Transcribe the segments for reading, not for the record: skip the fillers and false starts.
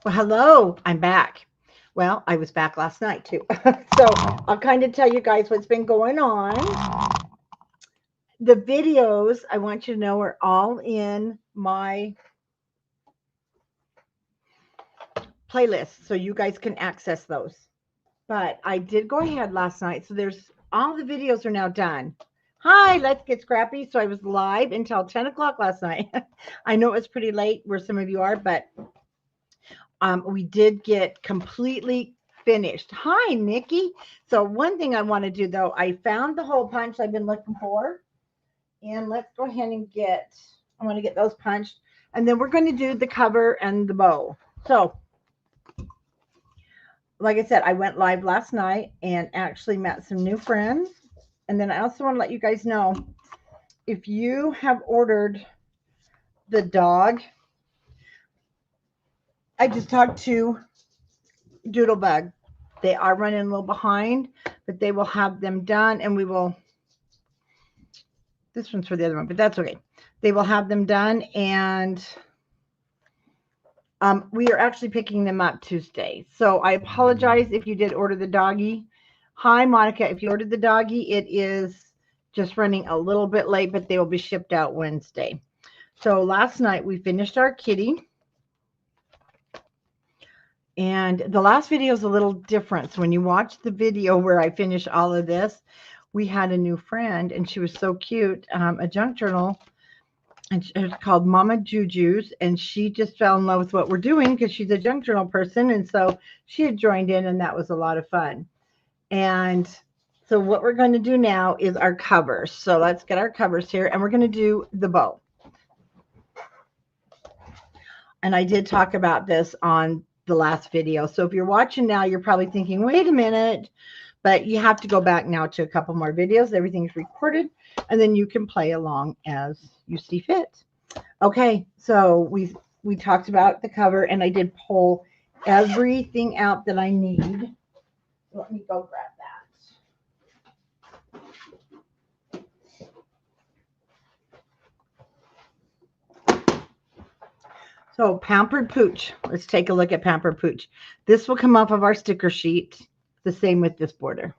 Well, hello, I'm back. Well, I was back last night too. So I'll kind of tell you guys what's been going on. The videos I want you to know are all in my playlist, so you guys can access those. But I did go ahead last night, so there's all the videos are now done. Hi, let's get scrappy. So I was live until 10 o'clock last night. I know it was pretty late where some of you are, but we did get completely finished. Hi, Nikki. So one thing I want to do though, I found the hole punch I've been looking for, and let's go ahead and I want to get those punched, and then we're going to do the cover and the bow. So, like I said, I went live last night and actually met some new friends, and then I also want to let you guys know if you have ordered the dog. I just talked to Doodlebug. They are running a little behind, but they will have them done, and we will. This one's for the other one, but that's okay. They will have them done, and we are actually picking them up Tuesday. So I apologize if you did order the doggy. Hi, Monica. If you ordered the doggy, it is just running a little bit late, but they will be shipped out Wednesday. So last night we finished our kitty. And the last video is a little different. So when you watch the video where I finish all of this, we had a new friend, and she was so cute, a junk journal, and it's called Mama Juju's, and she just fell in love with what we're doing because she's a junk journal person, and so she had joined in, and that was a lot of fun. And so what we're going to do now is our covers. So let's get our covers here, and we're going to do the bow. And I did talk about this on the last video. So if you're watching now, you're probably thinking, wait a minute, but you have to go back now to a couple more videos. Everything's recorded, and then you can play along as you see fit. Okay, so we talked about the cover, and I did pull everything out that I need. Let me go grab that. So Pampered Pooch. Let's take a look at Pampered Pooch. This will come off of our sticker sheet. The same with this border.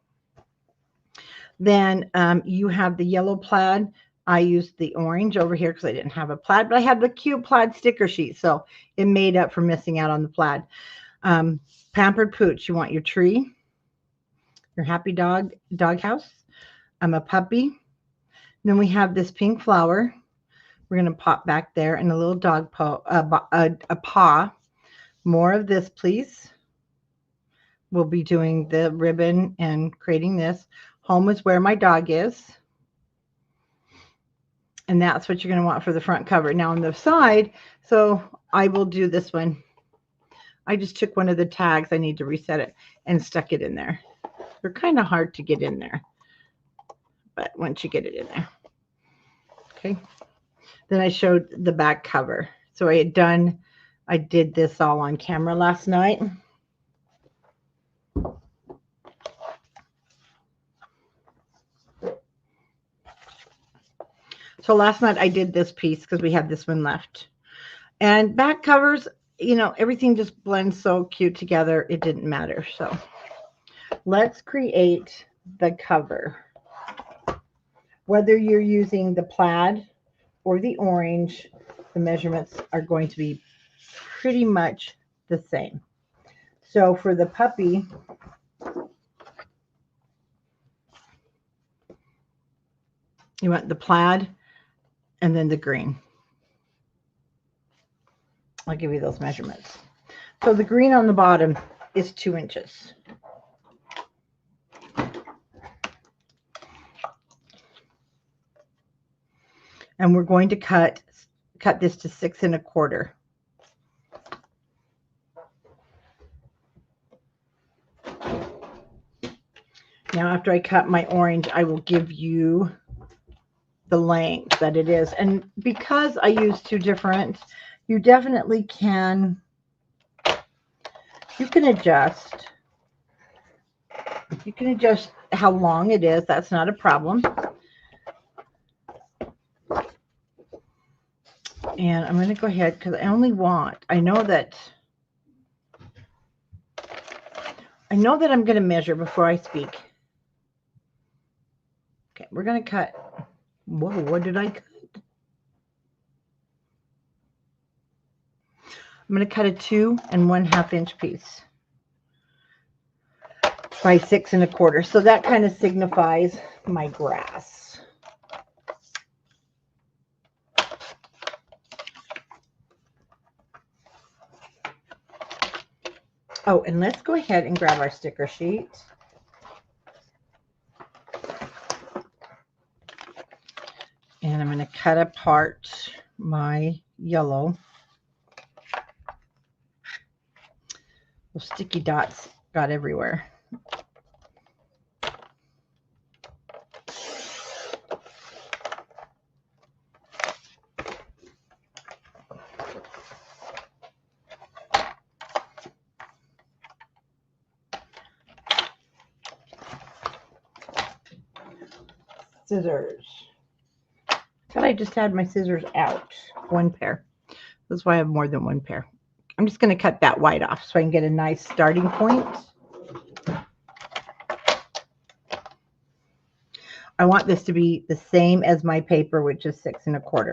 Then you have the yellow plaid. I used the orange over here because I didn't have a plaid, but I had the cute plaid sticker sheet, so it made up for missing out on the plaid. Pampered Pooch. You want your tree, your happy doghouse. I'm a puppy. Then we have this pink flower. We're going to pop back there, and a little dog a paw. More of this, please. We'll be doing the ribbon and creating this. Home is where my dog is. And that's what you're going to want for the front cover. Now on the side, so I will do this one. I just took one of the tags. I need to reset it and stuck it in there. They're kind of hard to get in there, but once you get it in there. Okay. Then I showed the back cover. So I did this all on camera last night. So last night I did this piece because we had this one left. And back covers, everything just blends so cute together. It didn't matter. So let's create the cover. Whether you're using the plaid or the orange, the measurements are going to be pretty much the same. So for the puppy, you want the plaid and then the green. I'll give you those measurements. So the green on the bottom is 2 inches. And we're going to cut this to 6 1/4. Now, after I cut my orange, I will give you the length that it is. And because I use 2 different, you definitely can, you can adjust. You can adjust how long it is. That's not a problem. And I'm going to go ahead because I know that I know that I'm going to measure before I speak. Okay, we're going to cut. Whoa, what did I cut? I'm going to cut a 2 1/2 inch piece by 6 1/4. So that kind of signifies my grass. Oh, and let's go ahead and grab our sticker sheet. And I'm going to cut apart my yellow. Those sticky dots got everywhere. Scissors. Thought I just had my scissors out. One pair. That's why I have more than one pair. I'm just going to cut that white off so I can get a nice starting point. I want this to be the same as my paper, which is 6 1/4.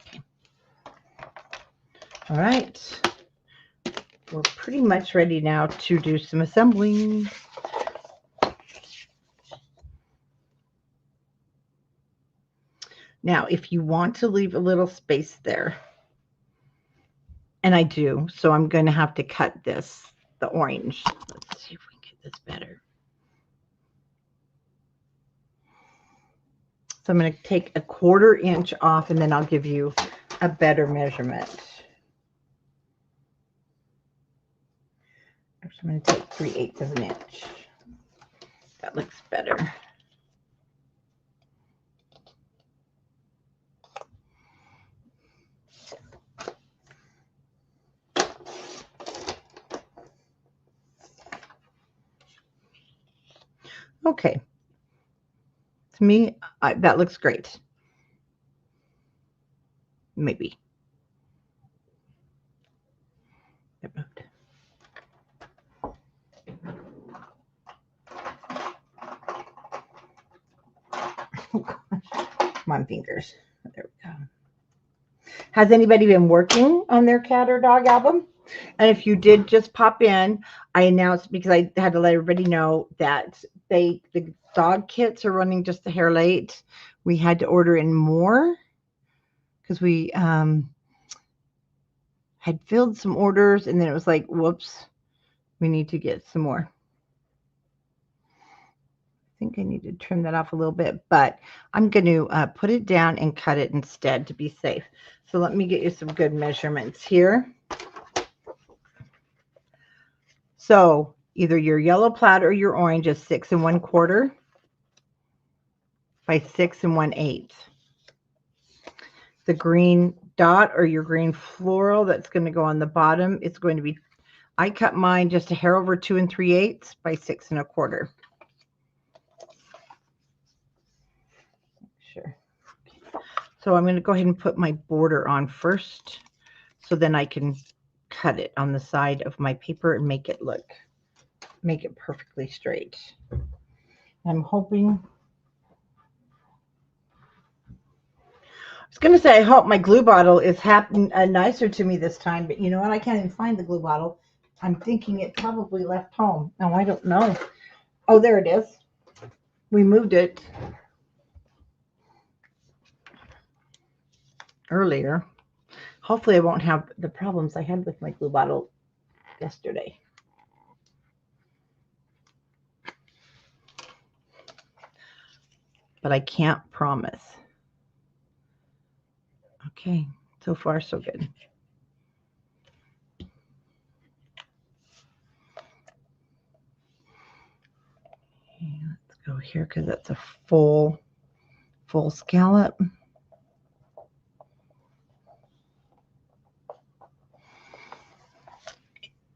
Okay. All right. We're pretty much ready now to do some assembling. Now, if you want to leave a little space there, and I do, so I'm going to have to cut this, the orange. Let's see if we can get this better. So I'm going to take a 1/4 inch off, and then I'll give you a better measurement. Actually, I'm going to take 3/8 of an inch. That looks better. Okay. To me, that looks great. Maybe. It moved. Come on, fingers. There we go. Has anybody been working on their cat or dog album? And if you did just pop in, I announced, because I had to let everybody know, that the dog kits are running just a hair late. We had to order in more because we had filled some orders, and then it was like, whoops, we need to get some more. I think I need to trim that off a little bit, but I'm going to put it down and cut it instead to be safe. So let me get you some good measurements here. So either your yellow plaid or your orange is 6 1/4 by 6 1/8. The green dot or your green floral that's going to go on the bottom, it's going to be, I cut mine just a hair over 2 3/8 by 6 1/4. Sure. So I'm going to go ahead and put my border on first, so then I can cut it on the side of my paper and make it perfectly straight. I'm hoping, I was going to say, I hope my glue bottle is nicer to me this time, but you know what? I can't even find the glue bottle. I'm thinking it probably left home. No, I don't know. Oh, there it is. We moved it earlier. Hopefully I won't have the problems I had with my glue bottle yesterday. But I can't promise. Okay, so far so good. Okay, let's go here because that's a full scallop.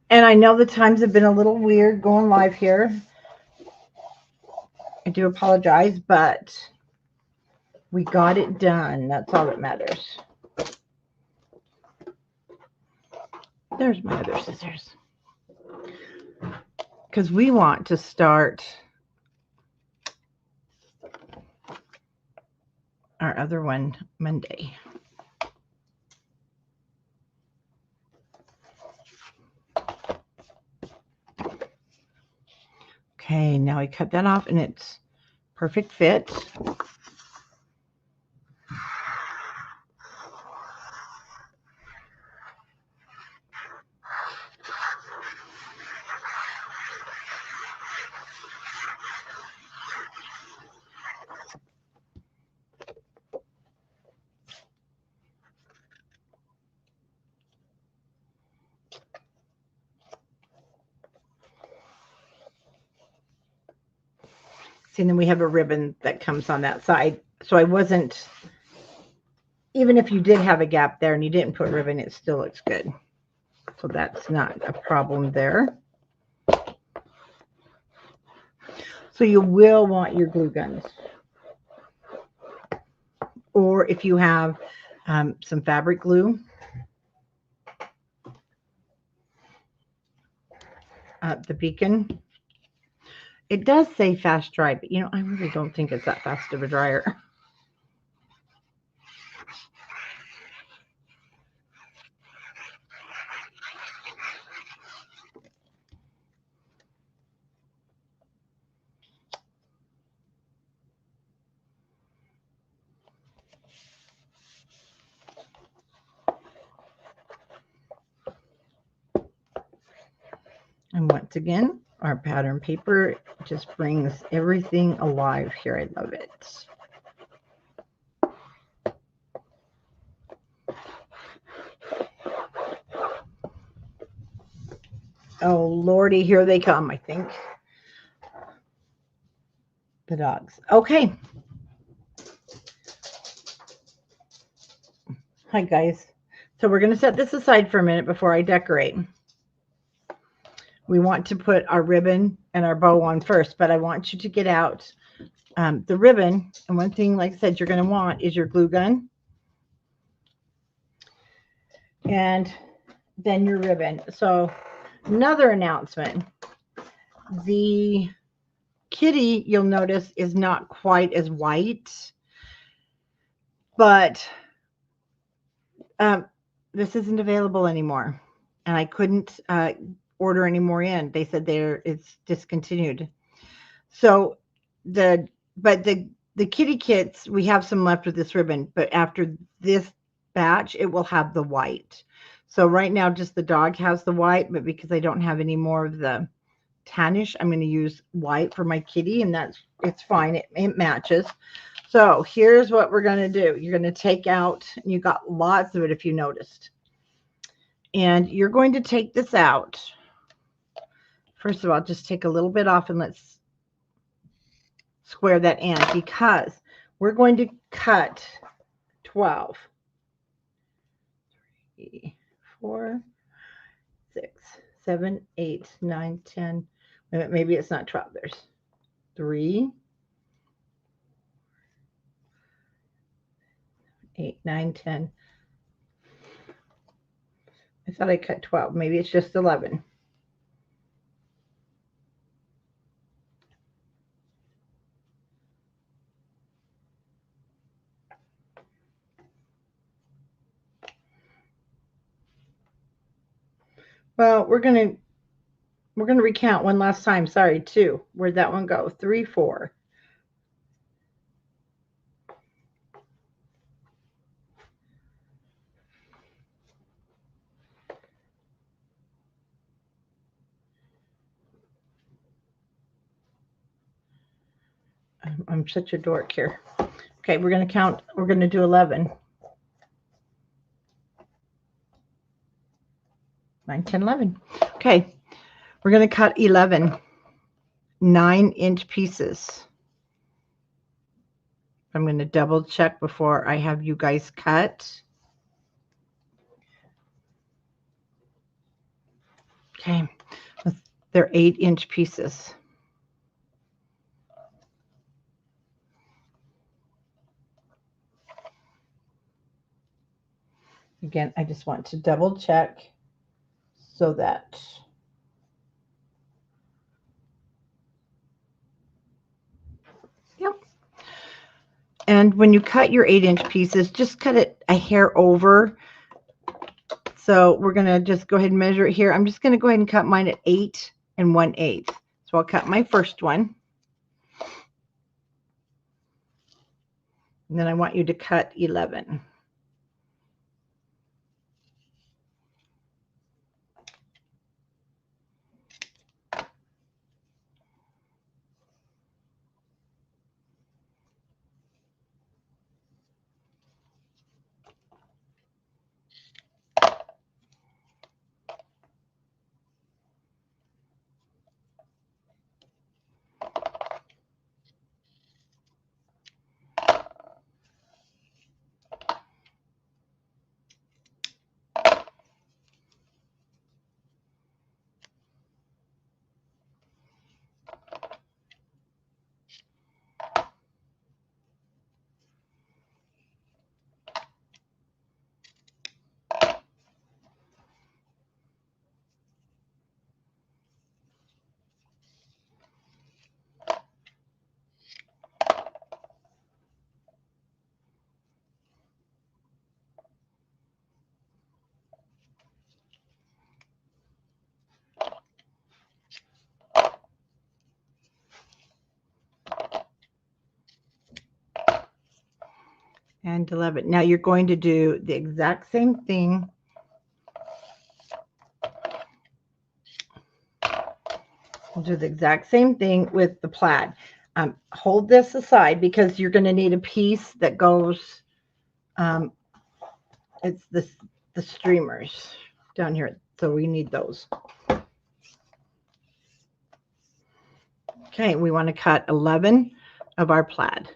And I know the times have been a little weird going live here. I do apologize, but we got it done. That's all that matters. There's my other scissors. Because we want to start our other one Monday. Okay, now I cut that off and it's perfect fit. See, and then we have a ribbon that comes on that side. So I wasn't, even if you did have a gap there and you didn't put ribbon, it still looks good. So that's not a problem there. So you will want your glue guns. Or if you have some fabric glue, the beacon. It does say fast dry, but I really don't think it's that fast of a dryer. And once again, our pattern paper just brings everything alive here. I love it. Oh, Lordy, here they come, I think. The dogs. Okay. Hi, guys. So we're going to set this aside for a minute before I decorate. We want to put our ribbon and our bow on first, but I want you to get out the ribbon. And one thing, like I said, you're going to want is your glue gun. And then your ribbon. So another announcement. The kitty, you'll notice, is not quite as white. But this isn't available anymore. And I couldn't order any more in. They said it's discontinued. So the kitty kits, we have some left with this ribbon, but after this batch, it will have the white. So right now, just the dog has the white, but because I don't have any more of the tannish, I'm going to use white for my kitty, and it's fine. It matches. So here's what we're going to do. You're going to take out, and you got lots of it if you noticed. And you're going to take this out. First of all, just take a little bit off and let's square that in, because we're going to cut 12. 3, 4, 6, 7, 8, 9, 10. Maybe it's not 12. There's 3, 8, 9, 10. I thought I cut 12. Maybe it's just 11. Well, we're gonna recount one last time. Sorry, 2. Where'd that one go? 3, 4. I'm such a dork here. Okay, we're going to count. We're going to do 11. 9, 10, 11. Okay, we're going to cut 11 9-inch pieces. I'm going to double check before I have you guys cut. Okay, they're 8-inch pieces. Again, I just want to double check so that and when you cut your 8-inch pieces, just cut it a hair over. So we're going to just go ahead and measure it here. I'm just going to go ahead and cut mine at 8 1/8. So I'll cut my first one. And then I want you to cut 11. And 11. Now you're going to do the exact same thing. We'll do the exact same thing with the plaid. Hold this aside because you're going to need a piece that goes, it's the streamers down here. So we need those. Okay, we want to cut 11 of our plaid.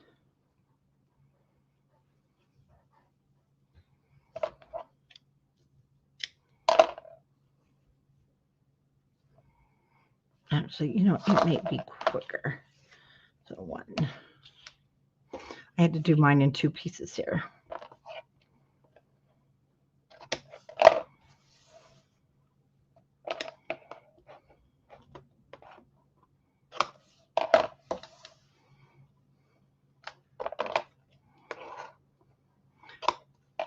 Actually, you know, it may be quicker. So 1. I had to do mine in 2 pieces here.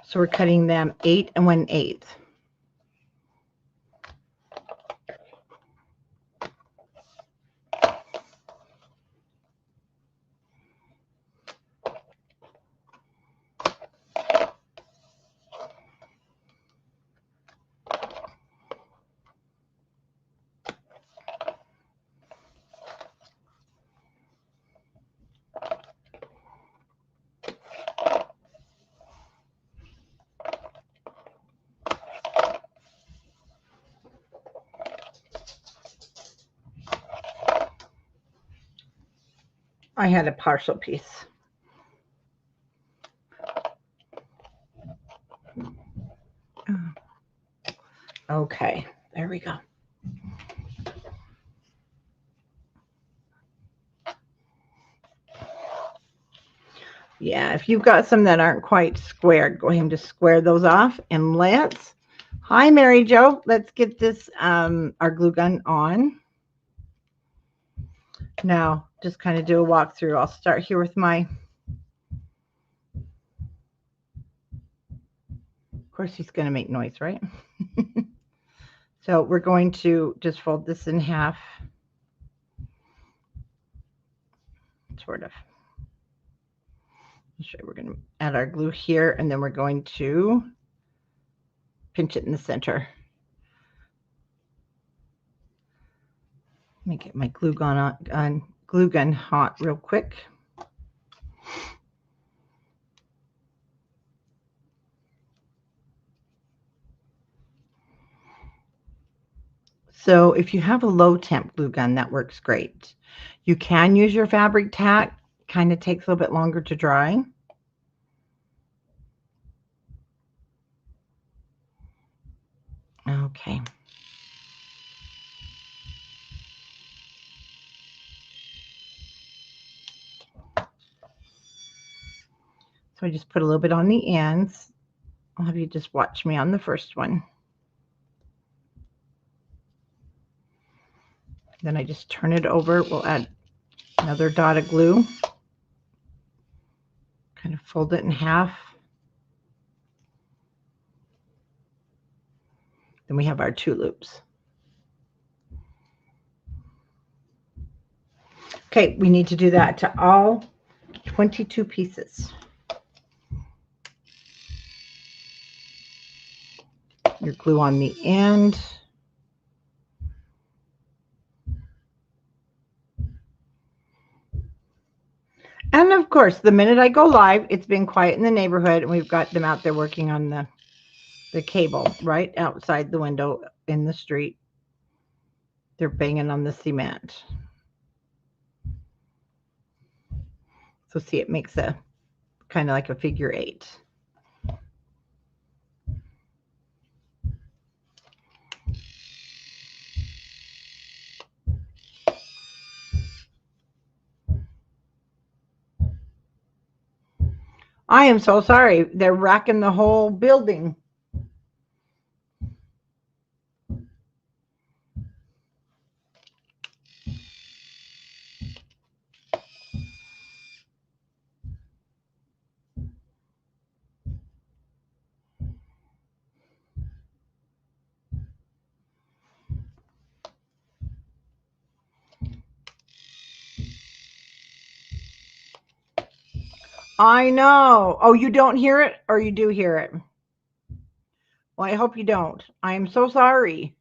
So we're cutting them 8 1/8. I had a partial piece. Okay, there we go. Yeah, if you've got some that aren't quite squared, go ahead and just square those off. And let's, hi Mary Jo, let's get this, our glue gun on. Now, just kind of do a walkthrough. I'll start here with my, of course he's going to make noise, right? So we're going to just fold this in half, sort of. We're going to add our glue here, and then we're going to pinch it in the center. Let me get my glue gun hot real quick. So if you have a low temp glue gun, that works great. You can use your fabric tack. Kind of takes a little bit longer to dry. Okay. So I just put a little bit on the ends. I'll have you just watch me on the first one. Then I just turn it over. We'll add another dot of glue. Kind of fold it in half. Then we have our 2 loops. Okay, we need to do that to all 22 pieces. Your glue on the end. And of course, the minute I go live, it's been quiet in the neighborhood, and we've got them out there working on the cable right outside the window in the street. They're banging on the cement. So see, it makes a kind of like a figure 8. I am so sorry. They're racking the whole building. I know. Oh, you don't hear it, or you do hear it? Well, I hope you don't. I am so sorry.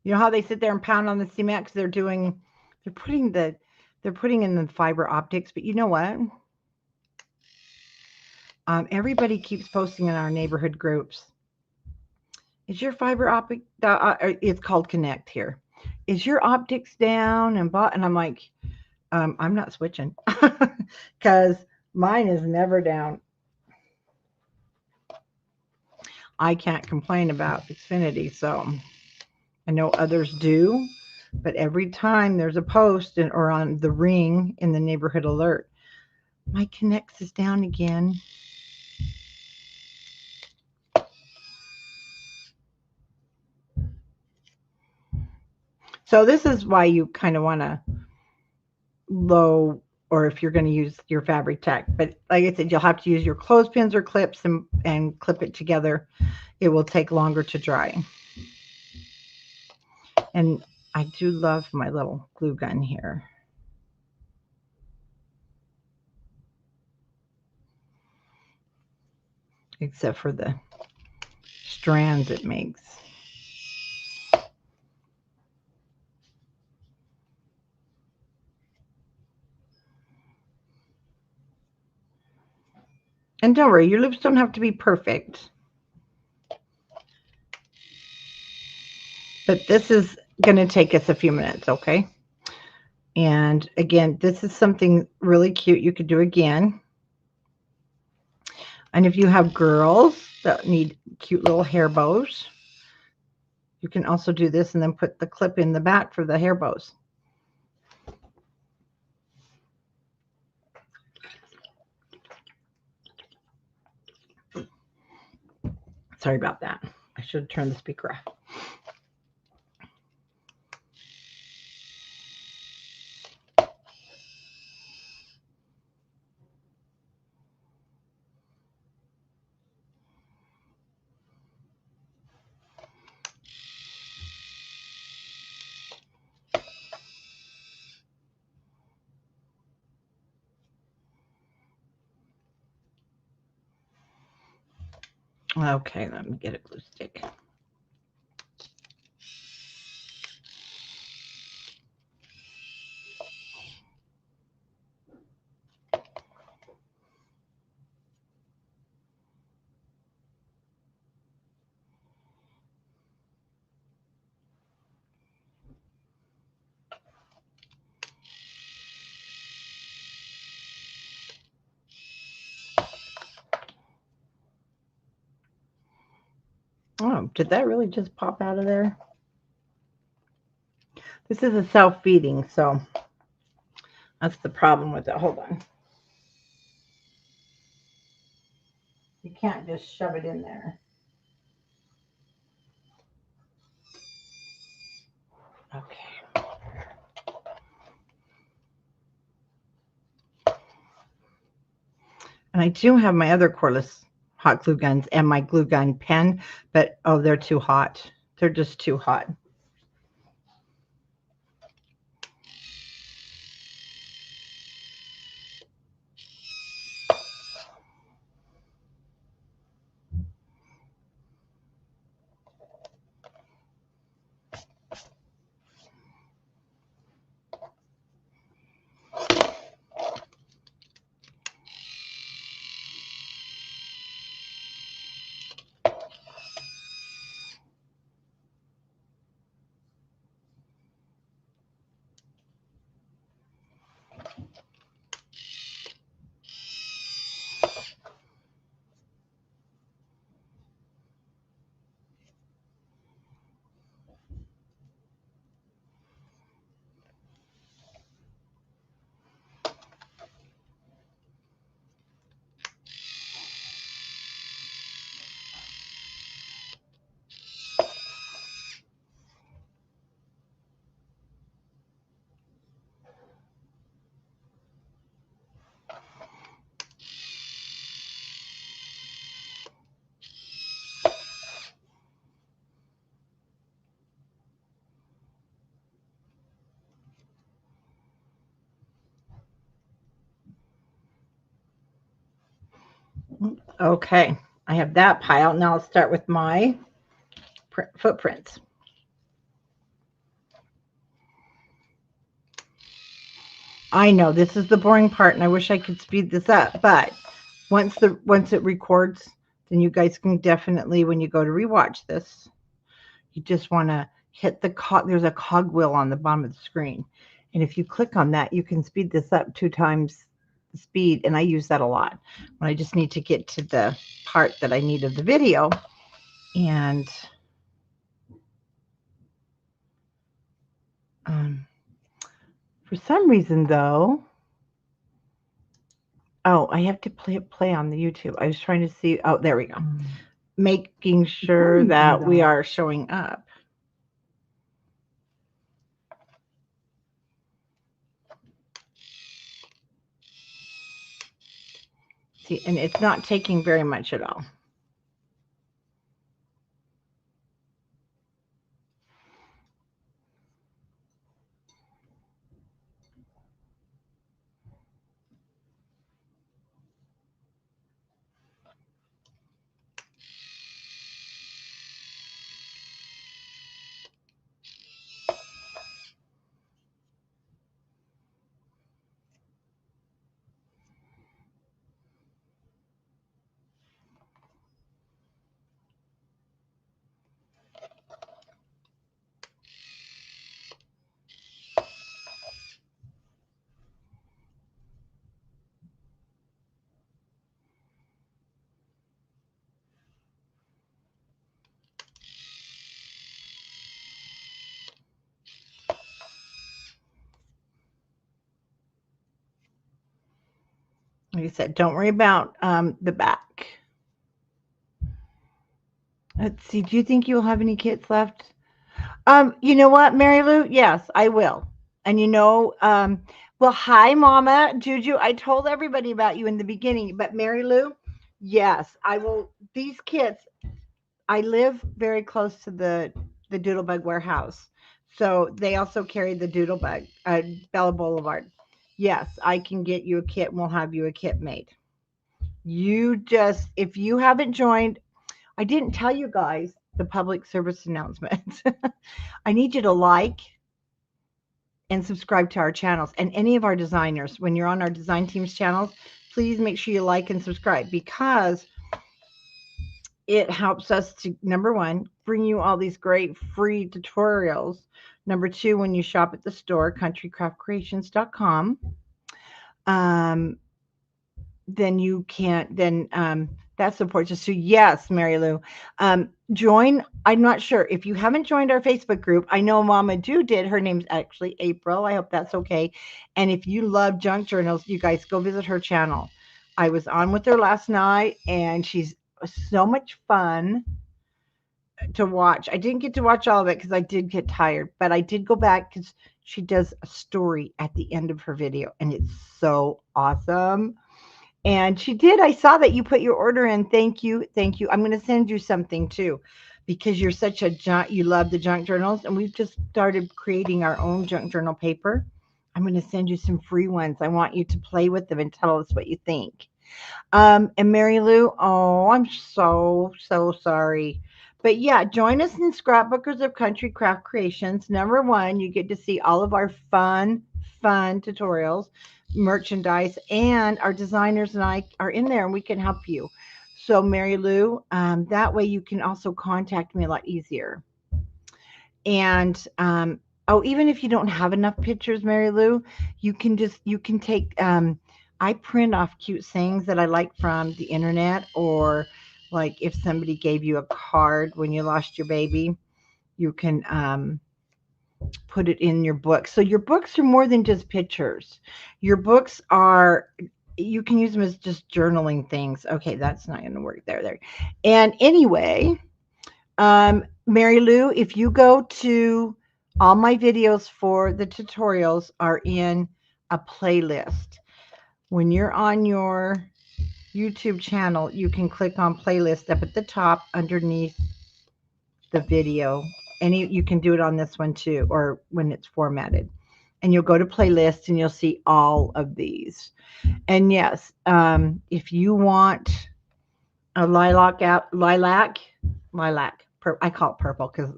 You know how they sit there and pound on the cement because they're putting in the fiber optics. But you know what? Everybody keeps posting in our neighborhood groups. Is your fiber optic? It's called Connect here. Is your optics down? And I'm like, I'm not switching because mine is never down. I can't complain about Xfinity, so I know others do, but every time there's a post or on the ring in the neighborhood alert, my Connects is down again. So this is why you kind of want to low, or if you're going to use your fabric tack, but like I said, you'll have to use your clothespins or clips and clip it together. It will take longer to dry. And I do love my little glue gun here. Except for the strands it makes. And don't worry, your loops don't have to be perfect. But this is going to take us a few minutes, okay? And again, this is something really cute you could do again. And if you have girls that need cute little hair bows, you can also do this and then put the clip in the back for the hair bows. Sorry about that. I should have turned the speaker off. Okay, let me get a glue stick. Oh, did that really just pop out of there? This is a self-feeding, so that's the problem with it. Hold on. You can't just shove it in there. And I do have my other cordless hot glue guns and my glue gun pen, but oh, they're too hot. They're just too hot. Okay, I have that pile. Now I'll start with my footprints. I know this is the boring part, and I wish I could speed this up, but once it records, then you guys can definitely, when you go to rewatch this, you just want to hit the there's a cogwheel on the bottom of the screen, and if you click on that, you can speed this up 2 times the speed, and I use that a lot when I just need to get to the part that I need of the video. And for some reason, though, oh, I have to play on the YouTube. I was trying to see. Oh, there we go. Making sure that we are showing up. See, and it's not taking very much at all. Like I said, don't worry about the back. Let's see. Do you think you'll have any kits left? You know what, Mary Lou? Yes, I will. And well, hi, Mama Juju. I told everybody about you in the beginning, but Mary Lou, yes, I will. These kits, I live very close to the Doodlebug warehouse, so they also carry the Doodlebug, Bella Boulevard. Yes, I can get you a kit, and we'll have you a kit made. You just, if you haven't joined, I didn't tell you guys the public service announcement. I need you to like and subscribe to our channels, and any of our designers. When you're on our design team's channels, please make sure you like and subscribe, because it helps us to, number one, bring you all these great free tutorials. Number two, when you shop at the store, countrycraftcreations.com, then you can't, that supports us. So yes, Mary Lou, join. I'm not sure if you haven't joined our Facebook group. I know Mama Ju did. Her name's actually April. I hope that's okay. And if you love junk journals, you guys go visit her channel. I was on with her last night, and she's so much fun to watch. I didn't get to watch all of it because I did get tired, but I did go back because she does a story at the end of her video, and it's so awesome. And she did. I saw that you put your order in. Thank you. Thank you. I'm going to send you something too because you're such a junk, you love the junk journals. And we've just started creating our own junk journal paper. I'm going to send you some free ones. I want you to play with them and tell us what you think. And Mary Lou, oh, I'm so sorry. But yeah, join us in Scrapbookers of Country Craft Creations. Number one, you get to see all of our fun tutorials, merchandise, and our designers and I are in there and we can help you. So, Mary Lou, that way you can also contact me a lot easier. And oh, even if you don't have enough pictures, Mary Lou, you can take I print off cute things that I like from the internet, or like if somebody gave you a card when you lost your baby, you can put it in your book. So your books are more than just pictures. Your books are, you can use them as just journaling things. Okay, that's not going to work there. And anyway, Mary Lou, if you go to all my videos for the tutorials are in a playlist. When you're on your YouTube channel, you can click on playlist up at the top underneath the video. And you can do it on this one too, or when it's formatted. And you'll go to playlist and you'll see all of these. And yes, if you want a lilac, I call it purple because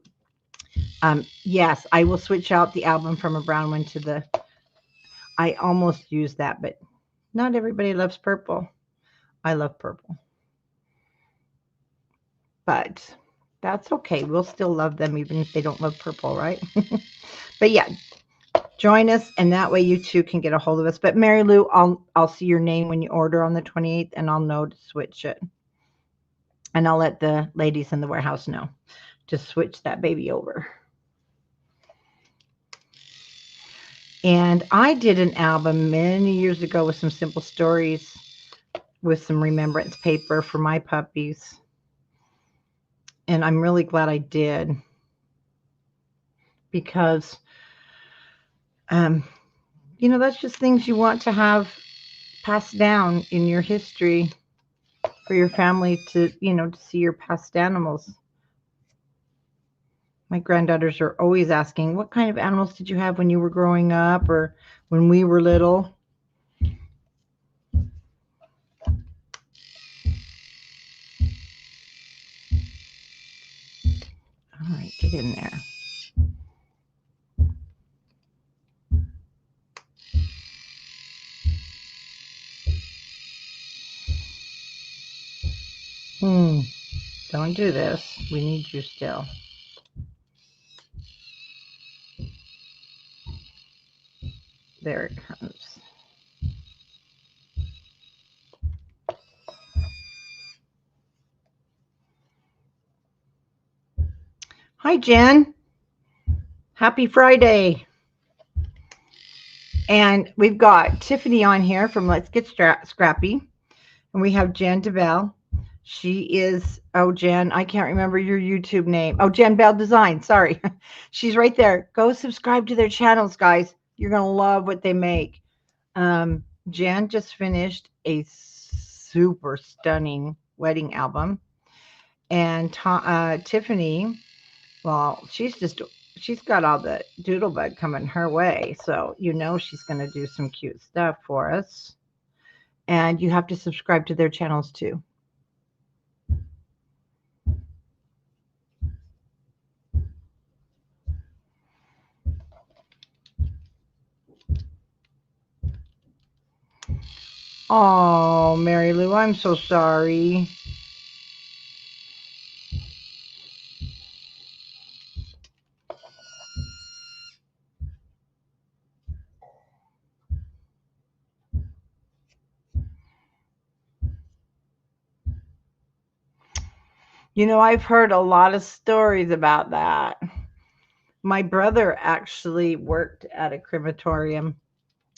yes, I will switch out the album from a brown one to the, I almost use that, but not everybody loves purple. I love purple. But that's okay. We'll still love them even if they don't love purple, right? But yeah, join us and that way you too can get a hold of us. But Mary Lou, I'll see your name when you order on the 28th and I'll know to switch it. And I'll let the ladies in the warehouse know to switch that baby over. And I did an album many years ago with some simple stories with some remembrance paper for my puppies. And I'm really glad I did because, you know, that's just things you want to have passed down in your history for your family to, you know, to see your past animals. My granddaughters are always asking, what kind of animals did you have when you were growing up or when we were little? All right, get in there. Don't do this. We need you still. There it comes. Hi, Jen. Happy Friday. And we've got Tiffany on here from Let's Get Scrappy. And we have Jen DeBell. She is, oh, Jen, I can't remember your YouTube name. Oh, Jen Bell Design. Sorry. She's right there. Go subscribe to their channels, guys. You're going to love what they make. Jen just finished a super stunning wedding album. And Tiffany, well, she's got all the doodlebug coming her way. So, you know, she's going to do some cute stuff for us. And you have to subscribe to their channels too. Oh, Mary Lou, I'm so sorry. You know, I've heard a lot of stories about that. My brother actually worked at a crematorium.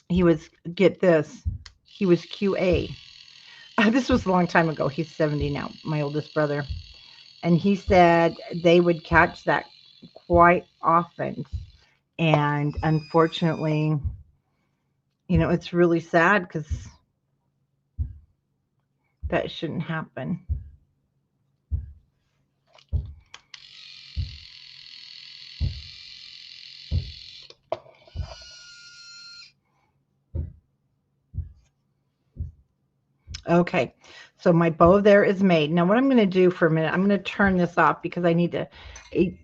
He was, get this, he was QA. This was a long time ago. He's 70 now, my oldest brother. And he said they would catch that quite often. And unfortunately, you know, it's really sad because That shouldn't happen. Okay, so my bow there is made. Now what I'm going to do for a minute, I'm going to turn this off because I need to,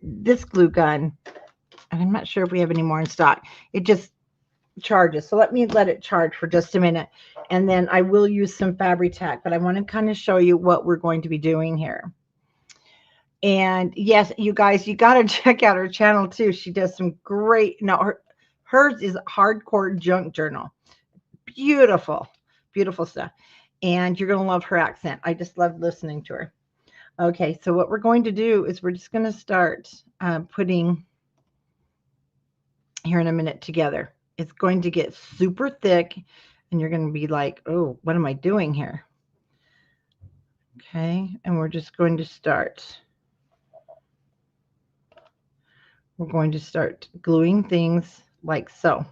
this glue gun, and I'm not sure if we have any more in stock. It just charges. So let me let it charge for just a minute. And then I will use some Fabri-Tac, but I want to kind of show you what we're going to be doing here. And yes, you guys, you got to check out her channel too. She does some great, no, hers is Hardcore Junk Journal. Beautiful, beautiful stuff. And you're going to love her accent. I just love listening to her. Okay, so what we're going to do is we're just going to start putting here in a minute together. It's going to get super thick and you're going to be like, oh, what am I doing here? Okay, and we're just going to start. We're going to start gluing things like so.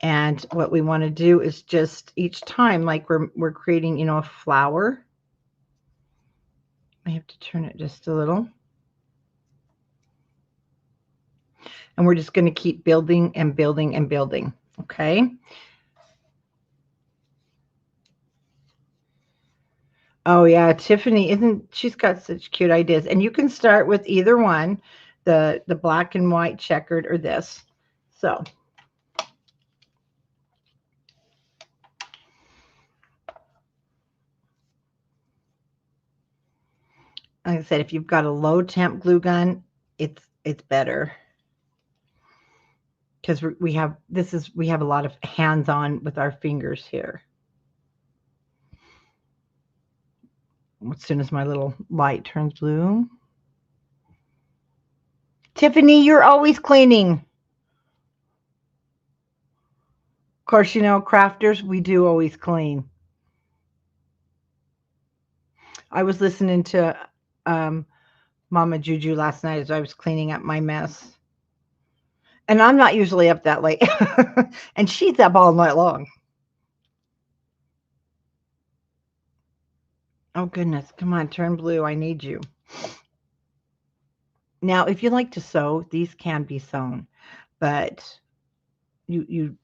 And what we want to do is just each time, like we're creating, you know, a flower. I have to turn it just a little. And we're just going to keep building and building and building. Okay. Oh yeah, Tiffany, she's got such cute ideas. And you can start with either one, the black and white checkered or this. So like I said, if you've got a low temp glue gun, it's better. Because we have a lot of hands on with our fingers here. As soon as my little light turns blue. Tiffany, you're always cleaning. Of course, you know, crafters, we do always clean. I was listening to Mama Juju last night as I was cleaning up my mess. And I'm not usually up that late. And she's up all night long. Oh, goodness. Come on, turn blue. I need you. Now, if you like to sew, these can be sewn. But you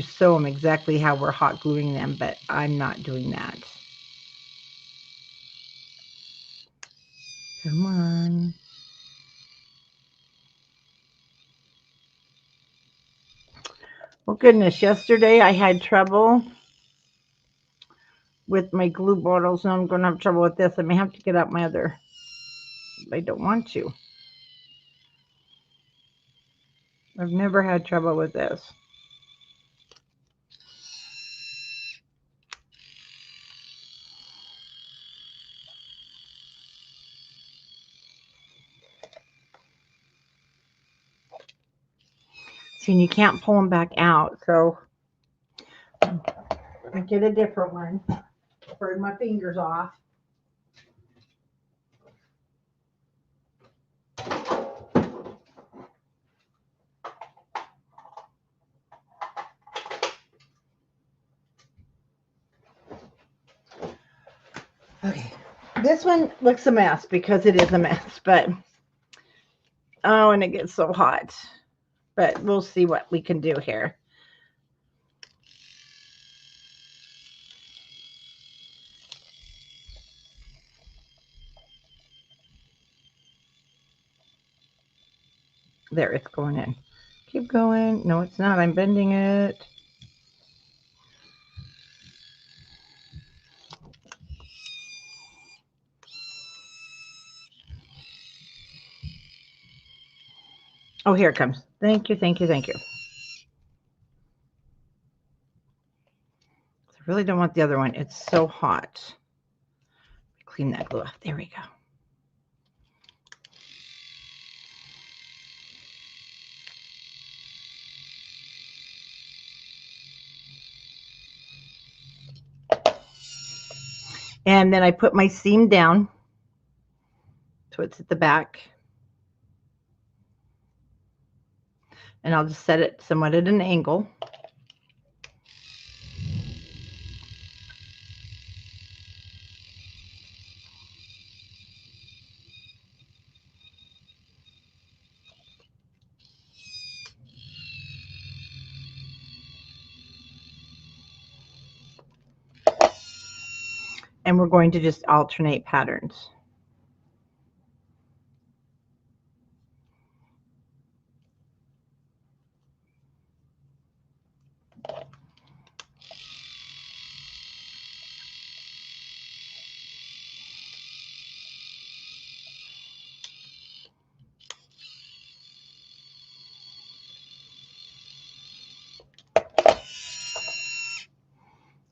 sew them exactly how we're hot gluing them. But I'm not doing that. Come on. Well, goodness, yesterday I had trouble with my glue bottles, and I'm going to have trouble with this. I may have to get out my other. I don't want to. I've never had trouble with this. See, and you can't pull them back out, so I get a different one. Burn my fingers off. Okay, this one looks a mess because it is a mess, but oh, and it gets so hot. But we'll see what we can do here. There, it's going in. Keep going. No, it's not. I'm bending it. Oh, here it comes. Thank you, thank you, thank you. I really don't want the other one. It's so hot. Clean that glue off. There we go. And then I put my seam down so it's at the back. And I'll just set it somewhat at an angle. And we're going to just alternate patterns.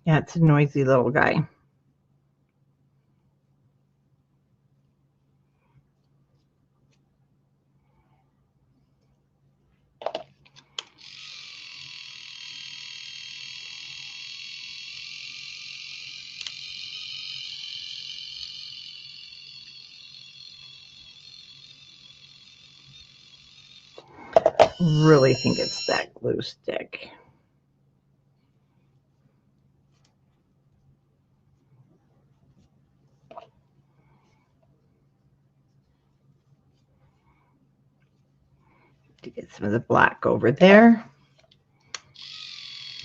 Yeah, it's a noisy little guy. Really think it's that glue stick. To get some of the black over there.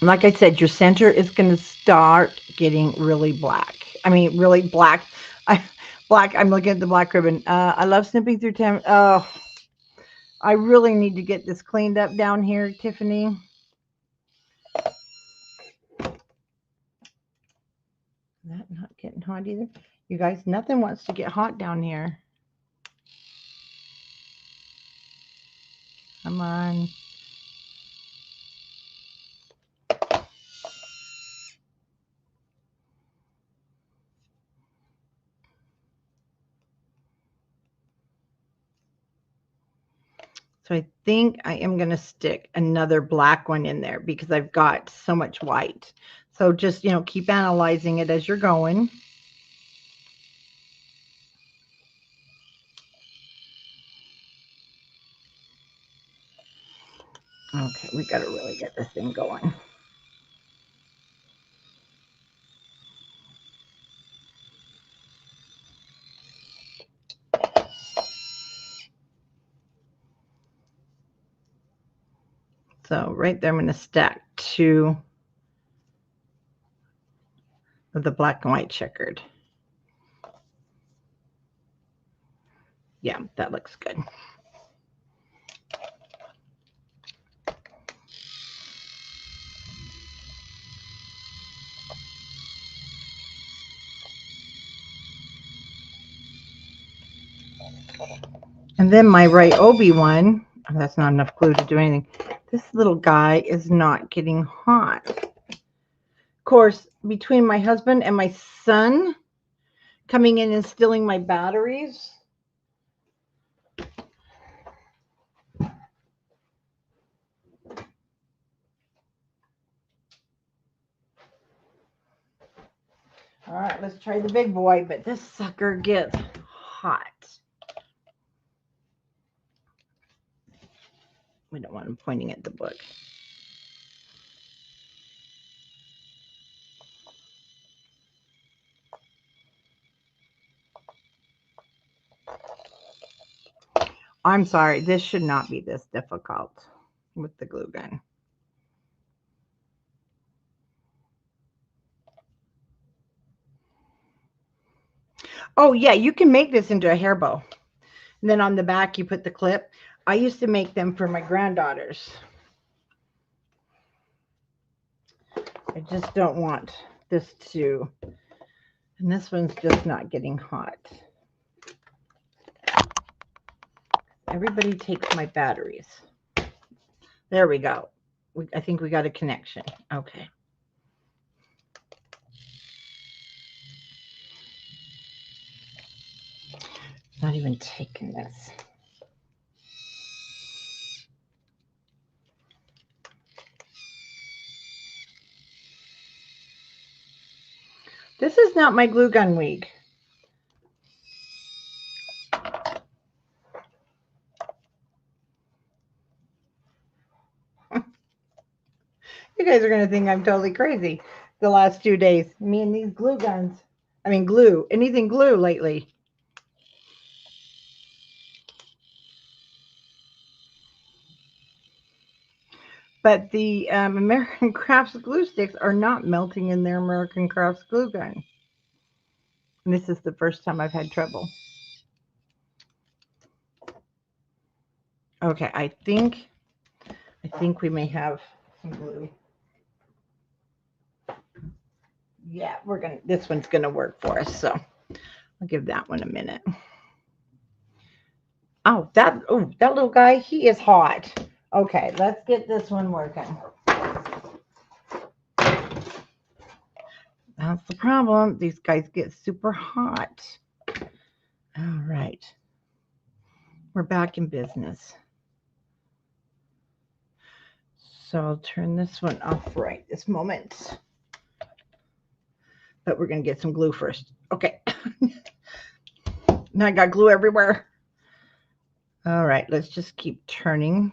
And like I said, your center is going to start getting really black. I mean, really black. Black. I'm looking at the black ribbon. I love snipping through time. Oh, I really need to get this cleaned up down here, Tiffany. That not getting hot either. You guys, nothing wants to get hot down here. Come on. So I think I am going to stick another black one in there because I've got so much white. So just, you know, keep analyzing it as you're going. Okay, we got to really get this thing going. So right there, I'm going to stack 2 of the black and white checkered. Yeah, that looks good. And then my Ryobi one, oh, that's not enough glue to do anything. This little guy is not getting hot. Of course, between my husband and my son coming in and stealing my batteries, all right, let's try the big boy, but this sucker gets hot. We don't want him pointing at the book. I'm sorry, this should not be this difficult with the glue gun. Oh yeah, you can make this into a hair bow. And then on the back, you put the clip. I used to make them for my granddaughters. I just don't want this to, and this one's just not getting hot. Everybody takes my batteries. There we go. I think we got a connection. Okay. Not even taking this. This is not my glue gun week. You guys are going to think I'm totally crazy the last 2 days. Me and these glue guns. I mean, glue. Anything glue lately. But the American Crafts glue sticks are not melting in their American Crafts glue gun. And this is the first time I've had trouble. Okay, I think we may have some glue. Yeah, this one's gonna work for us, so I'll give that one a minute. Oh, that little guy, he is hot. Okay, let's get this one working. That's the problem. These guys get super hot. All right. We're back in business. So I'll turn this one off right this moment. But we're going to get some glue first. Okay. Now I got glue everywhere. All right, let's just keep turning.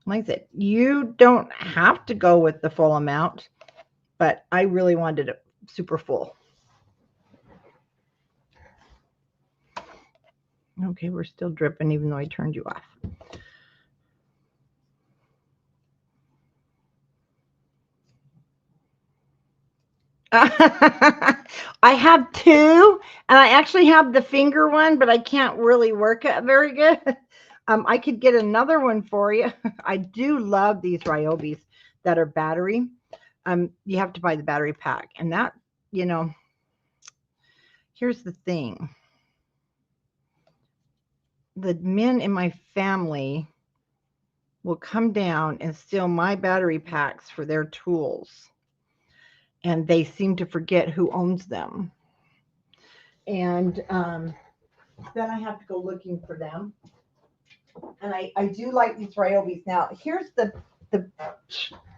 Like I said, you don't have to go with the full amount, but I really wanted it super full. Okay, we're still dripping even though I turned you off. I have two, and I actually have the finger one, but I can't really work it very good. I could get another one for you. I do love these Ryobis that are battery. You have to buy the battery pack, and that, you know, here's the thing. The men in my family will come down and steal my battery packs for their tools, and they seem to forget who owns them. And then I have to go looking for them. And I do like these Ryobis. Now, here's the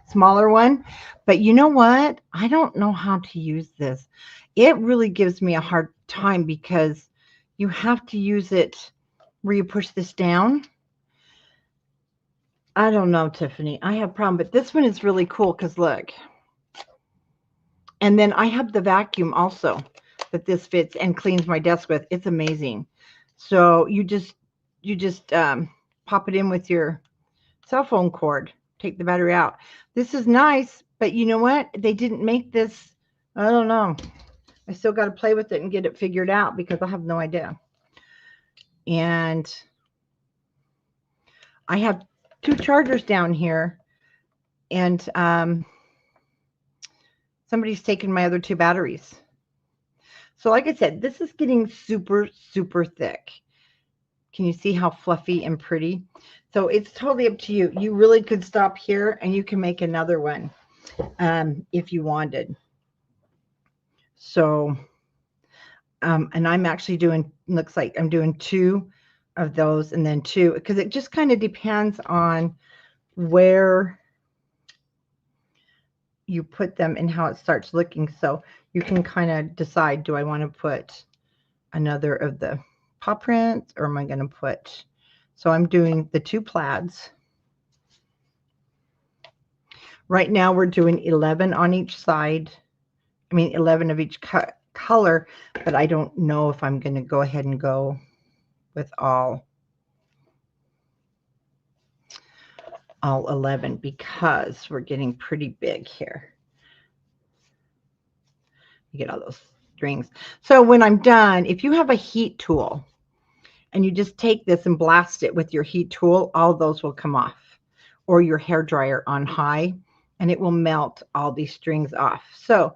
smaller one. But you know what? I don't know how to use this. It really gives me a hard time because you have to use it where you push this down. I don't know, Tiffany. I have a problem. But this one is really cool because look. And then I have the vacuum also that this fits and cleans my desk with. It's amazing. So you just pop it in with your cell phone cord, take the battery out. This is nice, but you know what? They didn't make this. I don't know. I still got to play with it and get it figured out because I have no idea. And I have two chargers down here, and somebody's taken my other two batteries. So like I said, this is getting super, super thick. Can you see how fluffy and pretty? So it's totally up to you. You really could stop here and you can make another one if you wanted. So, and I'm actually doing, looks like I'm doing two of those and then two, because it just kind of depends on where you put them and how it starts looking. So you can kind of decide, do I want to put another of the paw prints, or am I going to put, so I'm doing the two plaids. Right now we're doing 11 on each side. I mean, 11 of each color, but I don't know if I'm going to go ahead and go with all 11 because we're getting pretty big here. You get all those strings. So when I'm done, if you have a heat tool and you just take this and blast it with your heat tool, all those will come off, or your hair dryer on high, and it will melt all these strings off. So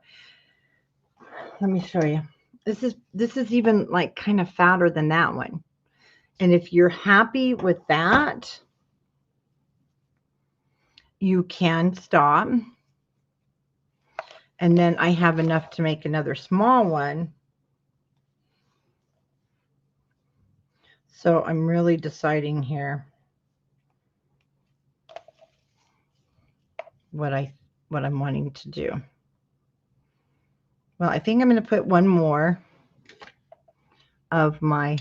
let me show you. This is even like kind of fatter than that one. And if you're happy with that, you can stop. And then I have enough to make another small one. So I'm really deciding here what I'm wanting to do. Well, I think I'm going to put one more of my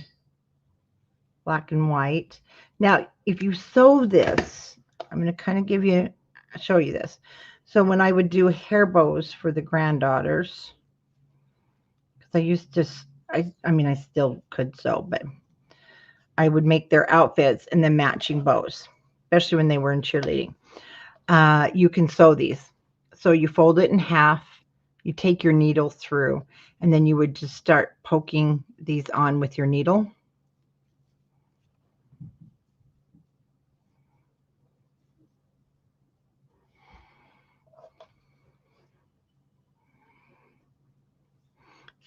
black and white. Now, if you sew this, I'm going to kind of show you this. So when I would do hair bows for the granddaughters, because I used to, I mean, I still could sew, but I would make their outfits and then matching bows, especially when they were in cheerleading. You can sew these. So you fold it in half, You take your needle through, and then you would just start poking these on with your needle.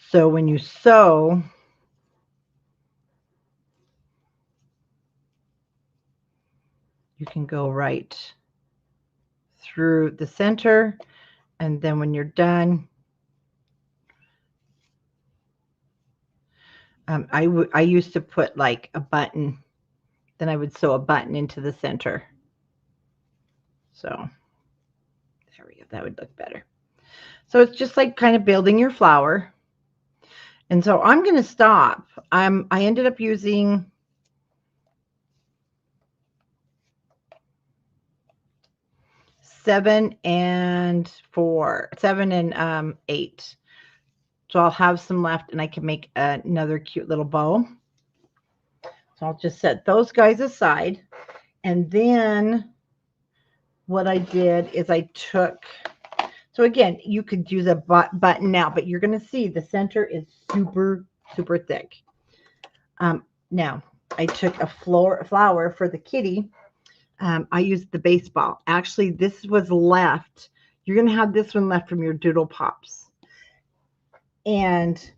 So when you sew, you can go right through the center, and then when you're done, I used to put like a button, then I would sew a button into the center. So there we go, that would look better. So it's just like kind of building your flower. And so I'm going to stop. I ended up using 7 and 8. So I'll have some left, and I can make another cute little bow. So I'll just set those guys aside. And then what I did is I took, so again, you could use a button now, but you're going to see the center is super, super thick. Now, I took a flower for the kitty. I used the baseball. Actually, this was left. You're going to have this one left from your Doodle Pops. And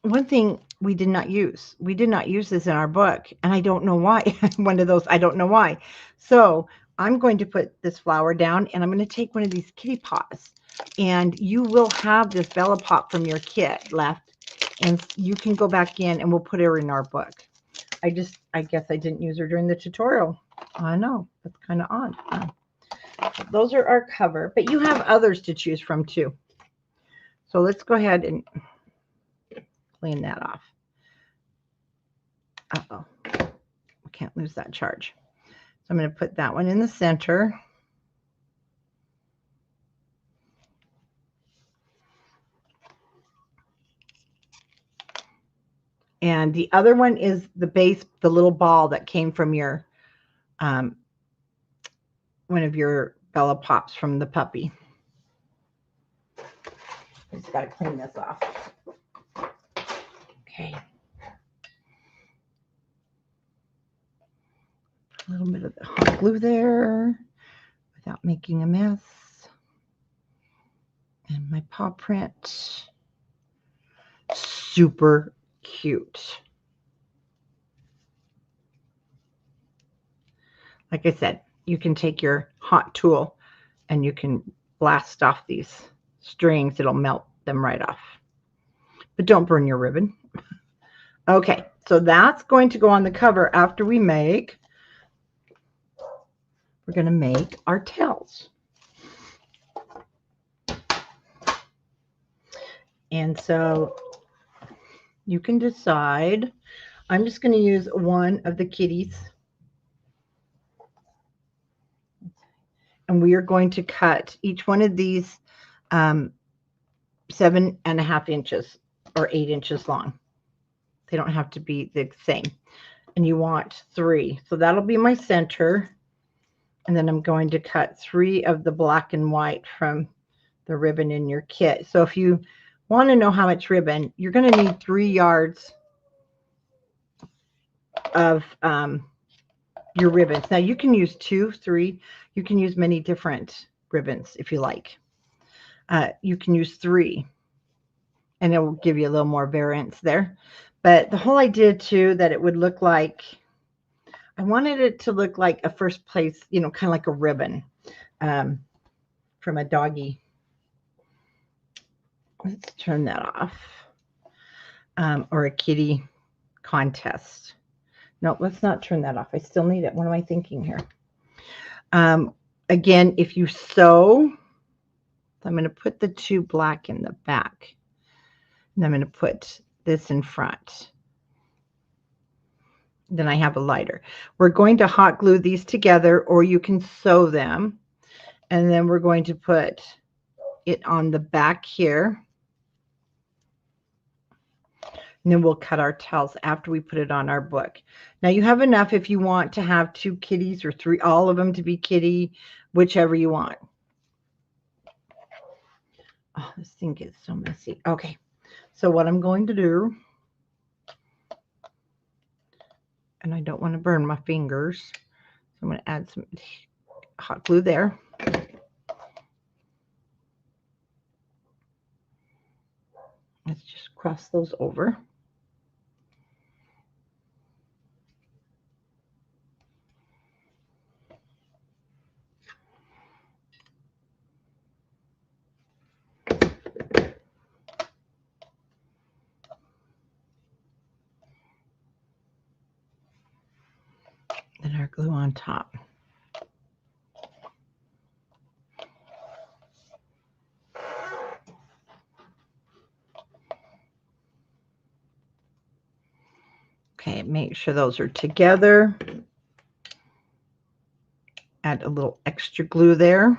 one thing we did not use this in our book, and I don't know why. One of those, I don't know why. So I'm going to put this flower down, and I'm going to take one of these kitty paws, and you will have this Bella Pop from your kit left, and you can go back in, and we'll put her in our book. I guess I didn't use her during the tutorial. I know, that's kind of odd. Those are our cover, but you have others to choose from too. So let's go ahead and clean that off. Uh-oh, we can't lose that charge. So I'm going to put that one in the center. And the other one is the base, the little ball that came from your, one of your Bella Pops from the puppy. I just got to clean this off. Okay. A little bit of the hot glue there without making a mess. And my paw print. Super cute. Like I said, you can take your hot tool and you can blast off these strings. It'll melt them right off. But don't burn your ribbon. Okay, so that's going to go on the cover after we're going to make our tails. And so you can decide. I'm just going to use one of the kitties. And we are going to cut each one of these 7.5 inches or 8 inches long. They don't have to be the same. And you want 3. So that'll be my center. And then I'm going to cut 3 of the black and white from the ribbon in your kit. So if you want to know how much ribbon, you're going to need 3 yards of your ribbons. Now you can use 2, 3. You can use many different ribbons if you like. You can use 3, and it will give you a little more variance there. But the whole idea too, that it would look like, I wanted it to look like a first place, you know, kind of like a ribbon from a doggy. Let's turn that off. Or a kitty contest. No, let's not turn that off. I still need it. What am I thinking here? Again, if you sew, I'm going to put the 2 black in the back. And I'm going to put this in front. Then I have a lighter. We're going to hot glue these together, or you can sew them. And then we're going to put it on the back here. And then we'll cut our tails after we put it on our book. Now you have enough if you want to have 2 kitties or 3, all of them to be kitty, whichever you want. Oh, this thing gets so messy. Okay, so what I'm going to do, and I don't want to burn my fingers, so I'm going to add some hot glue there. Let's just cross those over. Then our glue on top. Okay, make sure those are together. Add a little extra glue there.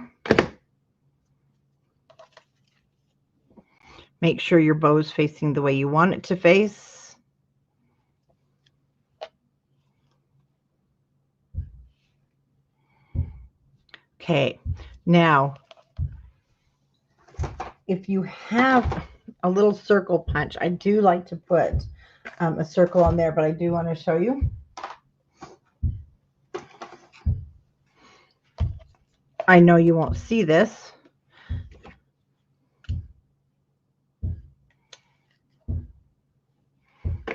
Make sure your bow is facing the way you want it to face. Okay, now if you have a little circle punch, I do like to put a circle on there, but I do want to show you. I know you won't see this. I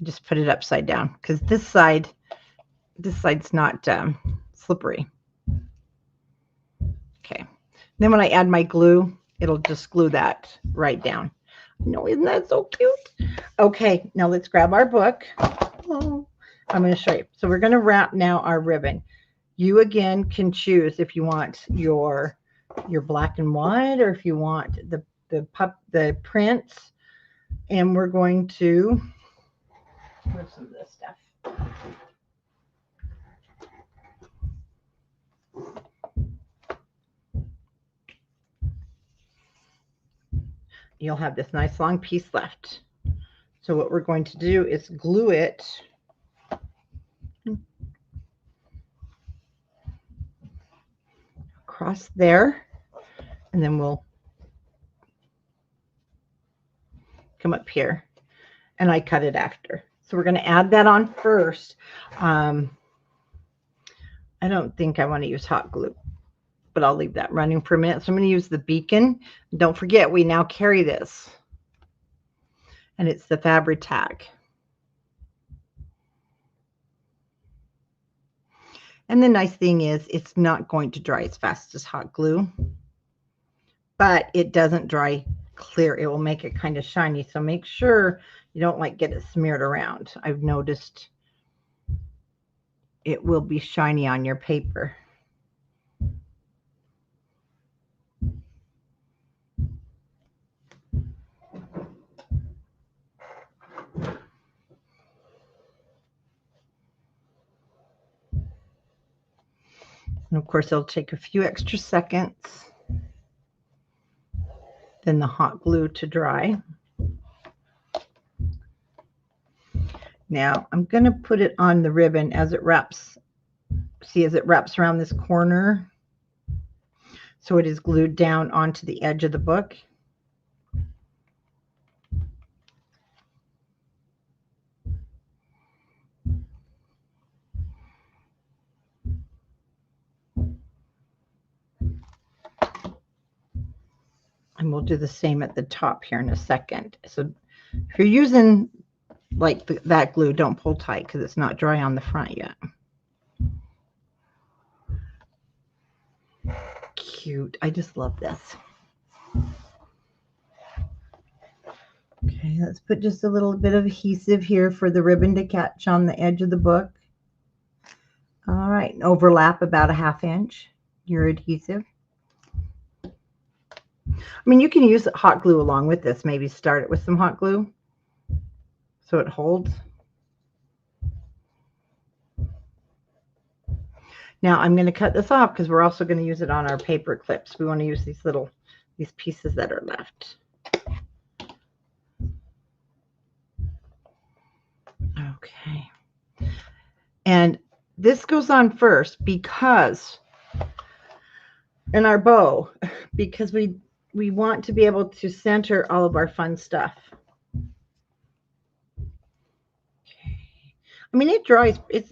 just put it upside down because this side's not slippery. Okay. Then when I add my glue, it'll just glue that right down. No, isn't that so cute? Okay, now let's grab our book. Oh, I'm going to show you. So we're going to wrap now our ribbon. You again can choose if you want your black and white or if you want the prints. And we're going to put some of this stuff. You'll have this nice long piece left. So what we're going to do is glue it across there, and then we'll come up here, and I cut it after. So we're going to add that on first. I don't think I want to use hot glue, but I'll leave that running for a minute. So I'm going to use the beacon. Don't forget, we now carry this, and it's the Fabri-Tac. And the nice thing is it's not going to dry as fast as hot glue, but it doesn't dry clear. It will make it kind of shiny. So make sure you don't like get it smeared around. I've noticed it will be shiny on your paper. And of course, it'll take a few extra seconds than the hot glue to dry. Now I'm going to put it on the ribbon as it wraps. See, as it wraps around this corner, so it is glued down onto the edge of the book. And we'll do the same at the top here in a second. So if you're using like that glue, don't pull tight because it's not dry on the front yet. Cute. I just love this. Okay, let's put just a little bit of adhesive here for the ribbon to catch on the edge of the book. All right, overlap about a ½ inch your adhesive. I mean, you can use hot glue along with this. Maybe start it with some hot glue so it holds. Now I'm going to cut this off because we're also going to use it on our paper clips. We want to use these pieces that are left. Okay. And this goes on first because and our bow, because we want to be able to center all of our fun stuff. I mean, it dries. It's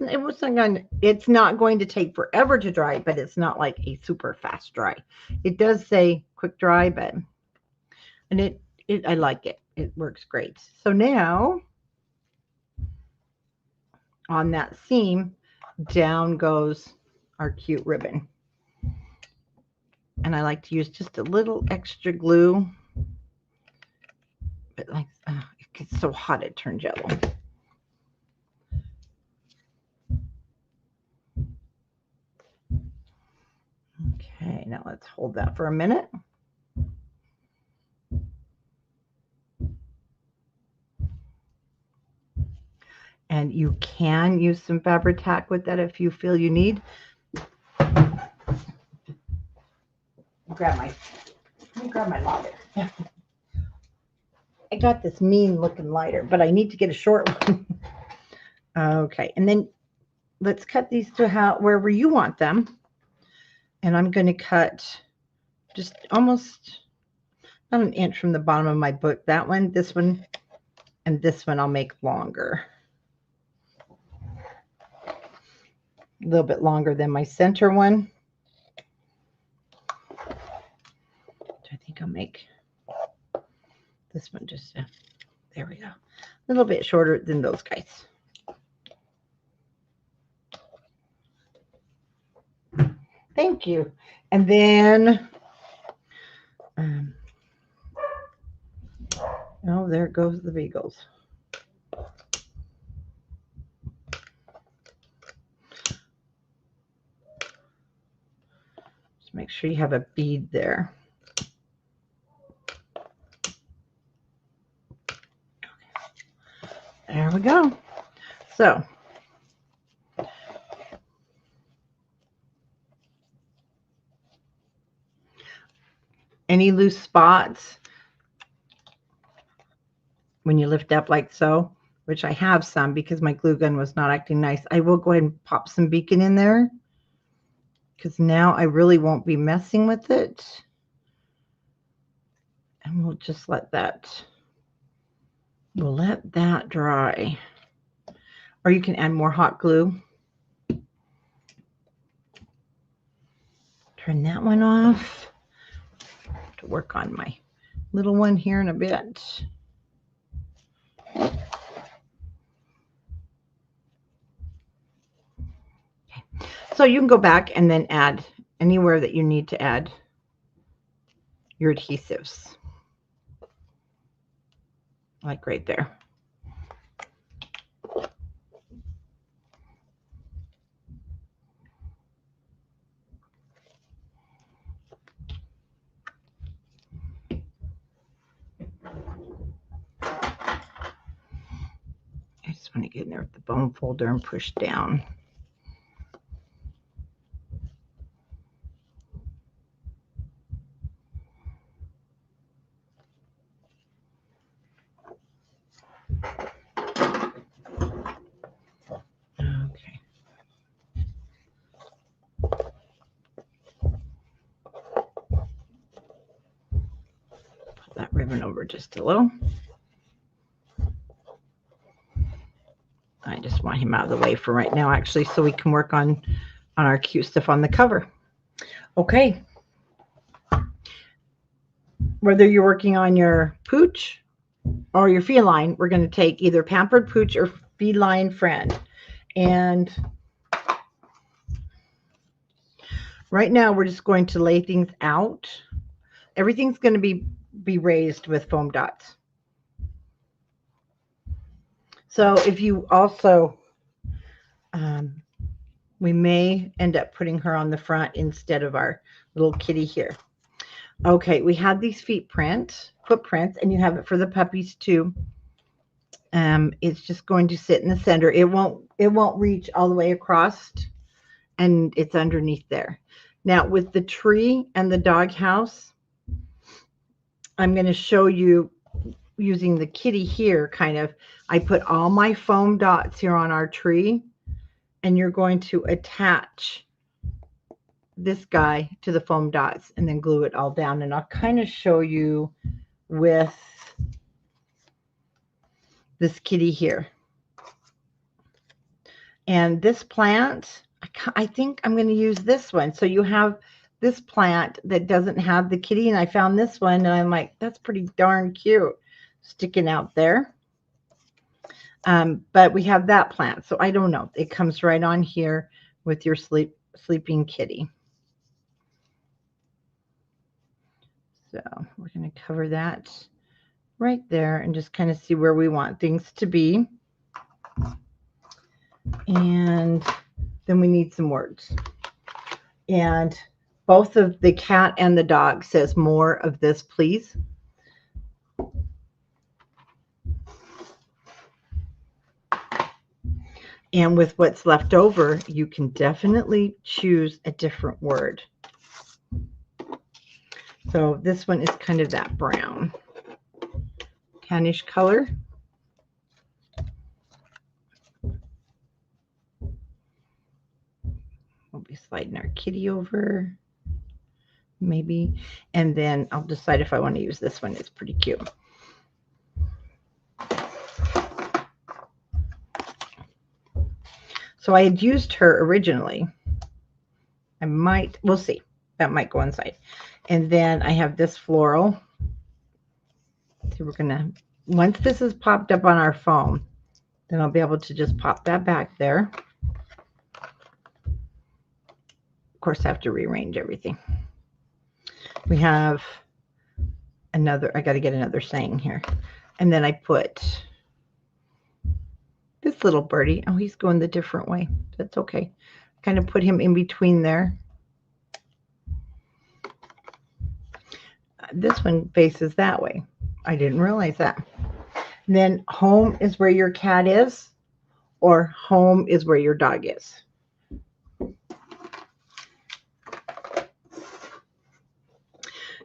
not going to take forever to dry, but it's not like a super fast dry. It does say quick dry, but and it I like it. It works great. So now on that seam, down goes our cute ribbon. And I like to use just a little extra glue. But like, it gets so hot it turns yellow. Okay, now let's hold that for a minute. And you can use some fabric tack with that if you feel you need. Let me grab my lighter. I got this mean looking lighter, but I need to get a short one. Okay, and then let's cut these to wherever you want them. And I'm going to cut just almost not an inch from the bottom of my book. That one, this one, and this one I'll make longer. A little bit longer than my center one. I think I'll make this one just, there we go. A little bit shorter than those guys. Thank you. And then, oh, there goes the beagles. Just make sure you have a bead there. There we go. So, any loose spots when you lift up like so, which I have some because my glue gun was not acting nice, I will go ahead and pop some beacon in there because now I really won't be messing with it. And we'll just let that dry. Or you can add more hot glue. Turn that one off. To work on my little one here in a bit. Okay. So you can go back and then add anywhere that you need to add your adhesives. Like right there. I just want to get in there with the bone folder and push down. Okay. Pull that ribbon over just a little. I just want him out of the way for right now, actually, so we can work on our cute stuff on the cover. Okay. Whether you're working on your pooch or your feline, we're going to take either pampered pooch or feline friend. And right now we're just going to lay things out. Everything's going to be raised with foam dots. So if you also, we may end up putting her on the front instead of our little kitty here. Okay, we have these footprints, and you have it for the puppies too. It's just going to sit in the center. It won't reach all the way across, and it's underneath there. Now with the tree and the doghouse, I'm going to show you using the kitty here, kind of. I put all my foam dots here on our tree, and you're going to attach this guy to the foam dots and then glue it all down. And I'll kind of show you with this kitty here. And this plant, I think I'm going to use this one. So you have this plant that doesn't have the kitty, and I found this one, and I'm like, that's pretty darn cute sticking out there. But we have that plant, so I don't know. It comes right on here with your sleeping kitty. So we're going to cover that right there and just kind of see where we want things to be. And then we need some words. And both of the cat and the dog says more of this, please. And with what's left over, you can definitely choose a different word. So this one is kind of that brown, tannish color. We'll be sliding our kitty over, maybe. And then I'll decide if I want to use this one. It's pretty cute. So I had used her originally. We'll see. That might go inside. And then I have this floral. So we're going to, once this is popped up on our foam, then I'll be able to just pop that back there. Of course, I have to rearrange everything. We have another, I got to get another saying here. And then I put this little birdie. Oh, he's going the different way. That's okay. Kind of put him in between there. This one faces that way. I didn't realize that. And then home is where your cat is, or home is where your dog is.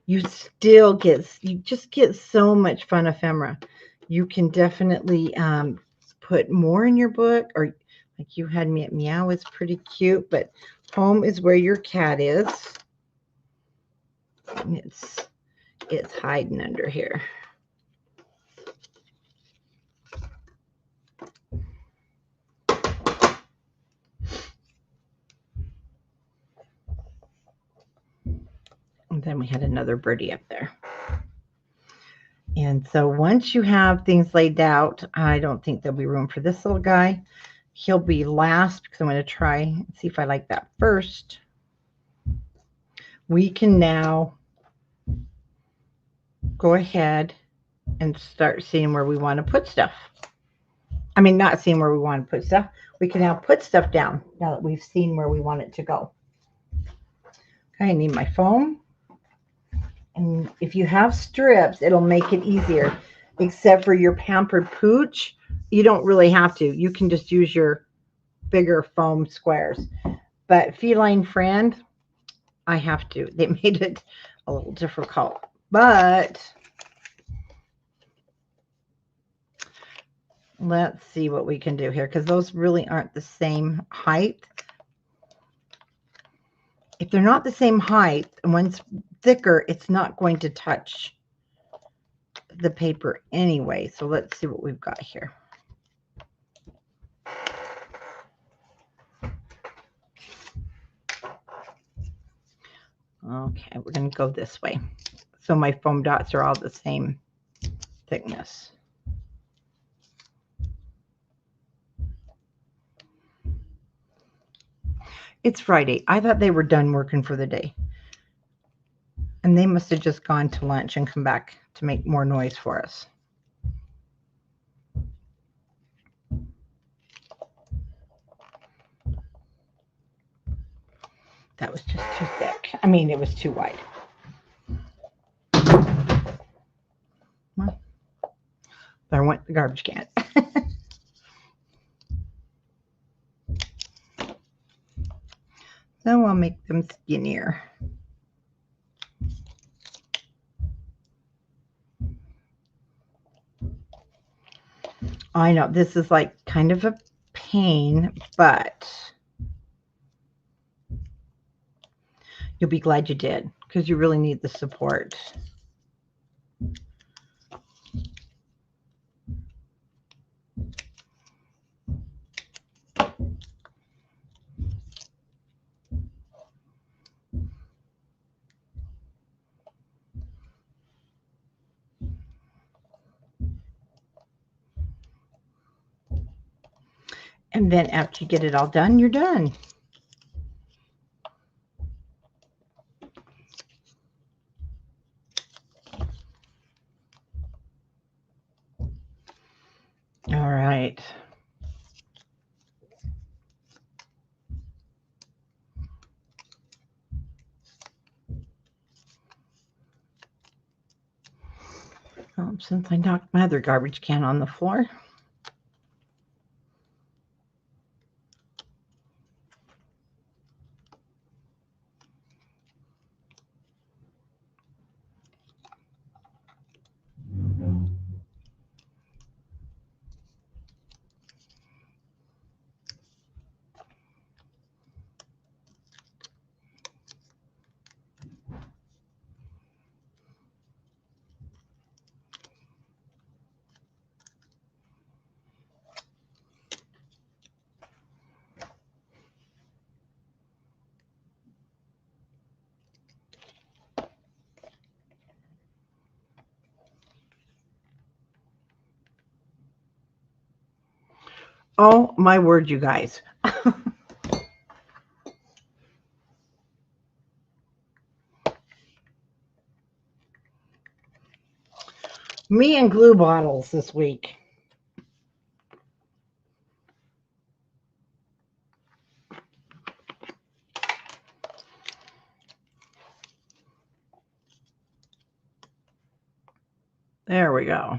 You just get so much fun ephemera. You can definitely put more in your book, or like you had me at Meow is pretty cute, but home is where your cat is. And it's hiding under here. And then we had another birdie up there. And so once you have things laid out, I don't think there'll be room for this little guy. He'll be last because I'm going to try and see if I like that first. We can now go ahead and start seeing where we want to put stuff. I mean, not seeing where we want to put stuff. We can now put stuff down now that we've seen where we want it to go. Okay, I need my foam. And if you have strips, it'll make it easier. Except for your Pampered Pooch, you don't really have to. You can just use your bigger foam squares. But Feline Friend, I have to. They made it a little difficult. But let's see what we can do here, because those really aren't the same height. If they're not the same height and one's thicker, it's not going to touch the paper anyway. So let's see what we've got here. Okay, we're going to go this way. So my foam dots are all the same thickness. It's Friday. I thought they were done working for the day. And they must have just gone to lunch and come back to make more noise for us. That was just too thick. I mean, it was too wide. Well, there went the garbage can. So I'll make them skinnier. I know this is like kind of a pain, but You'll be glad you did, because you really need the support. And then after you get it all done, you're done. All right. Since I knocked my other garbage can on the floor. Oh my word, you guys. Me and glue bottles this week. There we go.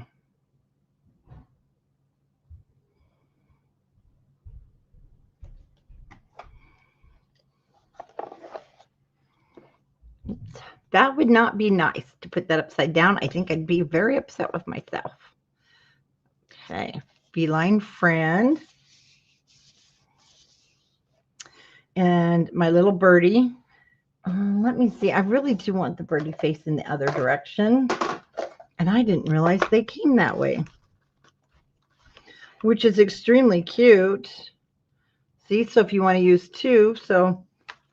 That would not be nice to put that upside down. I think I'd be very upset with myself. Okay, feline friend. And my little birdie. Let me see. I really do want the birdie face in the other direction. And I didn't realize they came that way, which is extremely cute. See, so if you want to use two, so,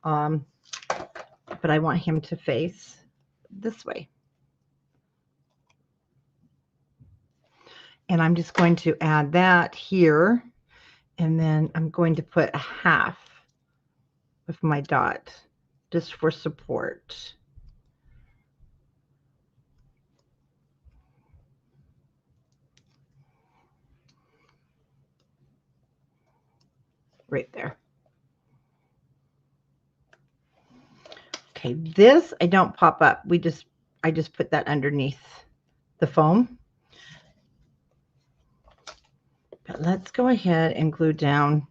but I want him to face this way. And I'm just going to add that here. And then I'm going to put a half of my dot just for support. Right there. Okay, this I don't pop up. I just put that underneath the foam. But let's go ahead and glue down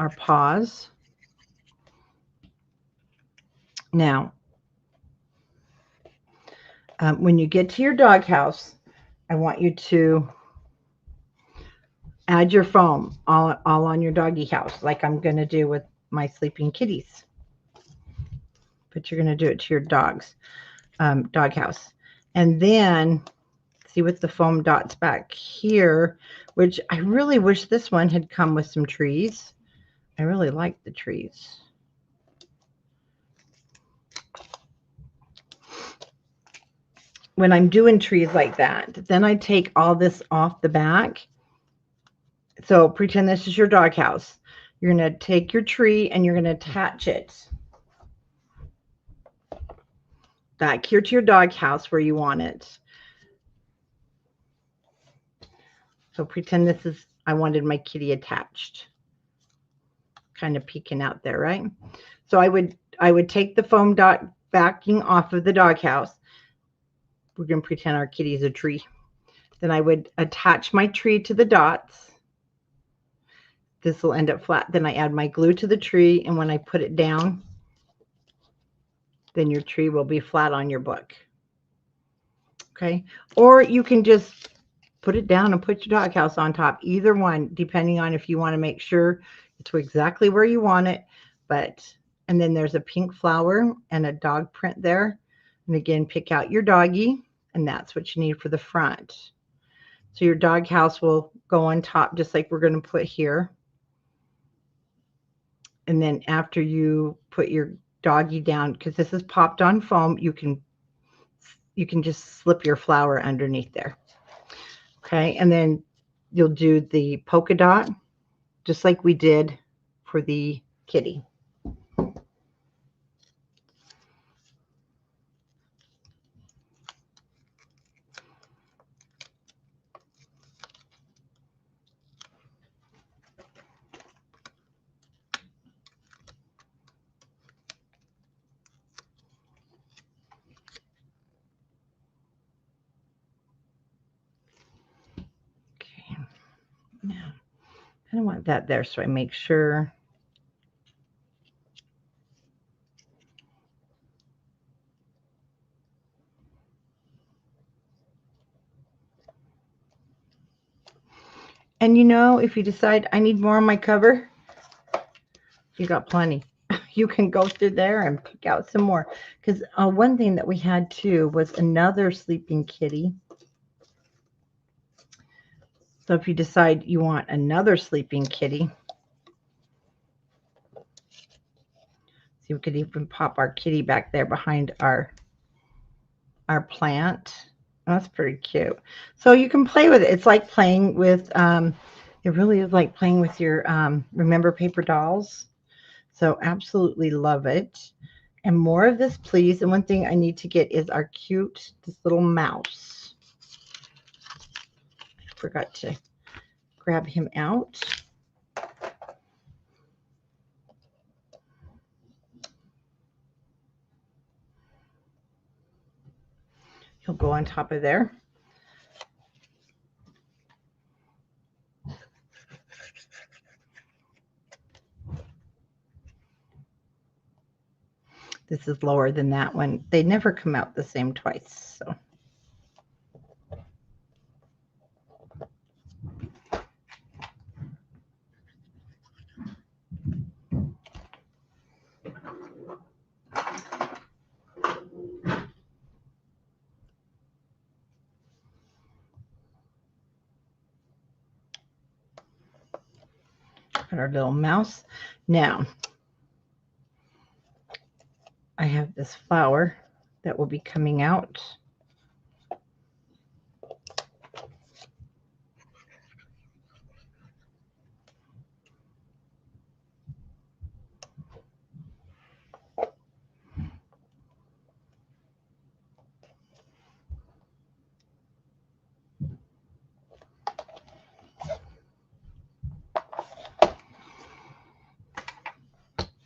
our paws. Now, when you get to your doghouse, I want you to add your foam all on your doggy house, like I'm going to do with my sleeping kitties. But you're going to do it to your dog's doghouse. And then see with the foam dots back here, which I really wish this one had come with some trees. I really like the trees. When I'm doing trees like that, then I take all this off the back. So pretend this is your doghouse. You're going to take your tree and you're going to attach it back here to your doghouse where you want it. So pretend this is, I wanted my kitty attached. Kind of peeking out there, right? So I would take the foam dot backing off of the doghouse. We're going to pretend our kitty is a tree. Then I would attach my tree to the dots. This will end up flat. Then I add my glue to the tree, and when I put it down, then your tree will be flat on your book. Okay? Or you can just put it down and put your doghouse on top. Either one, depending on if you want to make sure it's exactly where you want it. But And then there's a pink flower and a dog print there. And again, pick out your doggy, and that's what you need for the front. So your dog house will go on top, just like we're going to put here. And then after you put your doggy down, because this is popped on foam, you can just slip your flower underneath there. Okay, and then you'll do the polka dot, just like we did for the kitty. Okay, now I don't want that there, so I make sure. And you know, if you decide I need more on my cover, you got plenty. You can go through there and pick out some more. Because one thing that we had too was another sleeping kitty. So if you decide you want another sleeping kitty, see, we could even pop our kitty back there behind our plant. That's pretty cute. So you can play with it. It's like playing with, it really is like playing with your, remember paper dolls? So absolutely love it. And more of this, please. And one thing I need to get is our cute, this little mouse. I forgot to grab him out. He'll go on top of there. This is lower than that one. They never come out the same twice. So. Put our little mouse. Now, I have this flower that will be coming out.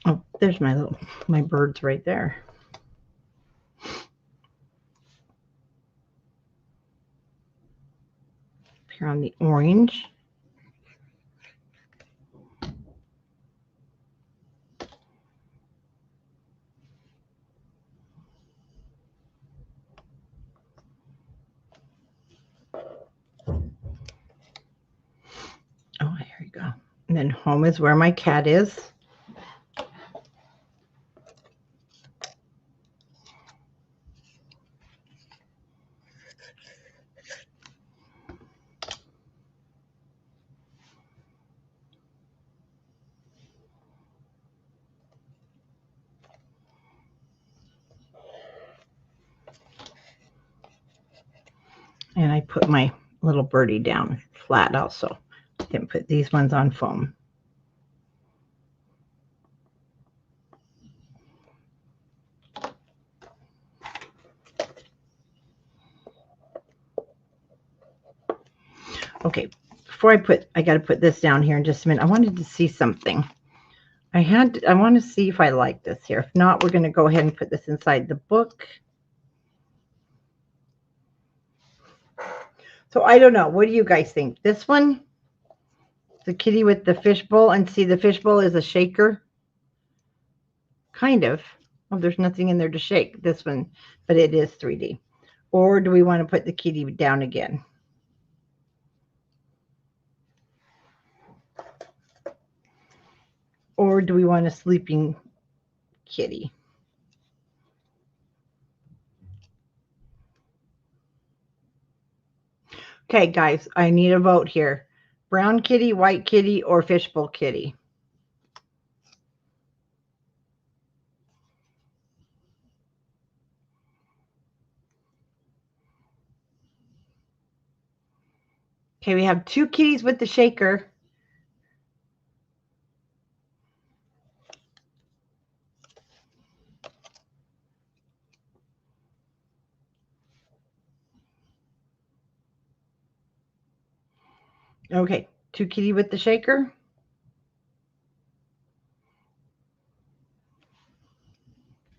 Oh, there's my birds right there. Here on the orange. Oh, here you go. And then home is where my cat is. And I put my little birdie down flat also. Didn't put these ones on foam. Okay, before I got to put this down here in just a minute. I wanted to see something. I want to see if I like this here. If not, we're going to go ahead and put this inside the book. So I don't know. What do you guys think? This one, the kitty with the fishbowl, and see the fishbowl is a shaker. Kind of. Oh, there's nothing in there to shake. This one, but it is 3D. Or do we want to put the kitty down again? Or do we want a sleeping kitty. Okay, guys, I need a vote here. Brown kitty, white kitty, or fishbowl kitty? Okay, we have 2 kitties with the shaker. Okay, 2 kitty with the shaker.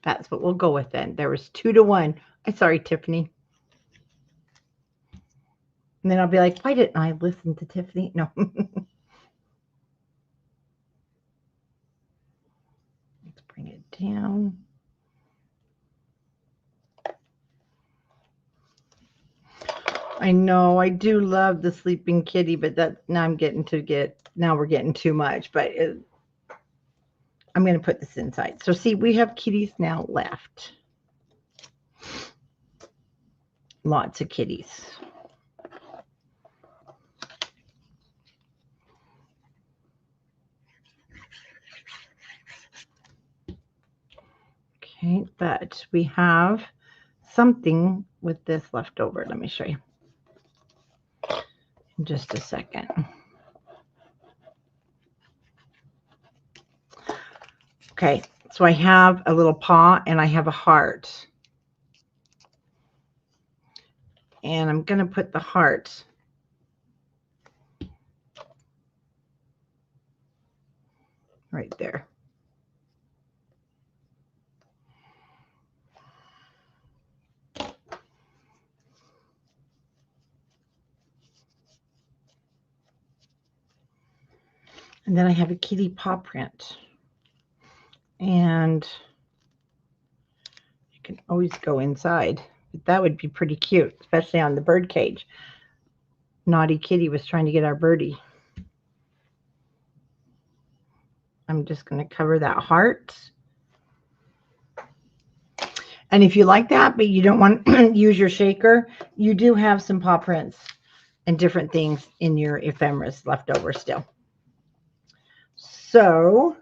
That's what we'll go with then. There was 2 to 1. I'm sorry, Tiffany. And then I'll be like, why didn't I listen to Tiffany? No. Let's bring it down. I know I do love the sleeping kitty, but now we're getting too much. But I'm going to put this inside. So see, we have kitties now left. Lots of kitties. Okay, but we have something with this left over. Let me show you in just a second. Okay, so I have a little paw and I have a heart. And I'm going to put the heart right there. And then I have a kitty paw print. And you can always go inside. But that would be pretty cute, especially on the bird cage. Naughty kitty was trying to get our birdie. I'm just going to cover that heart. And if you like that, but you don't want to use your shaker, you do have some paw prints and different things in your ephemeris left over still. So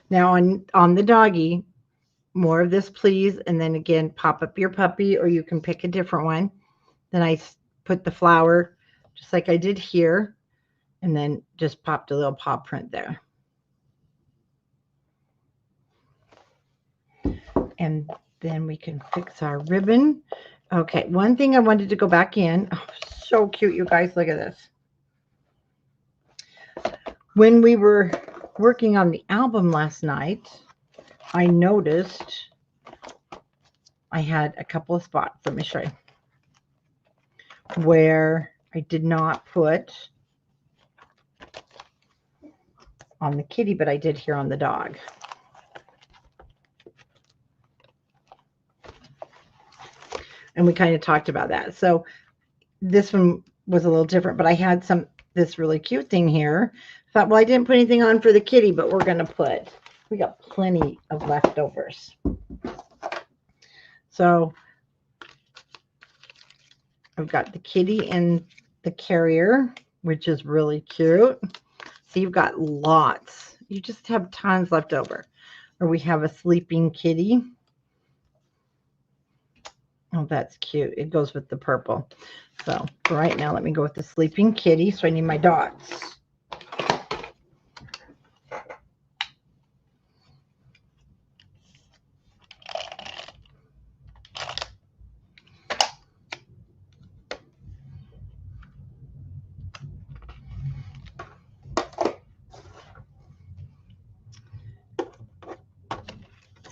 now on the doggy, more of this, please. And then again, pop up your puppy, or you can pick a different one. Then I put the flower just like I did here, and then just popped a little paw print there. And then we can fix our ribbon. Okay, one thing I wanted to go back in. Oh, so cute, you guys. Look at this. When we were working on the album last night, I noticed I had a couple of spots. Let me show you. Where I did not put on the kitty, but I did here on the dog. And we kind of talked about that. So this one was a little different, but I had this really cute thing here. Thought, well, I didn't put anything on for the kitty, but we got plenty of leftovers. So I've got the kitty and the carrier, which is really cute. So you've got lots. You just have tons left over. Or we have a sleeping kitty. Oh, that's cute. It goes with the purple. So for right now, let me go with the sleeping kitty. So I need my dots.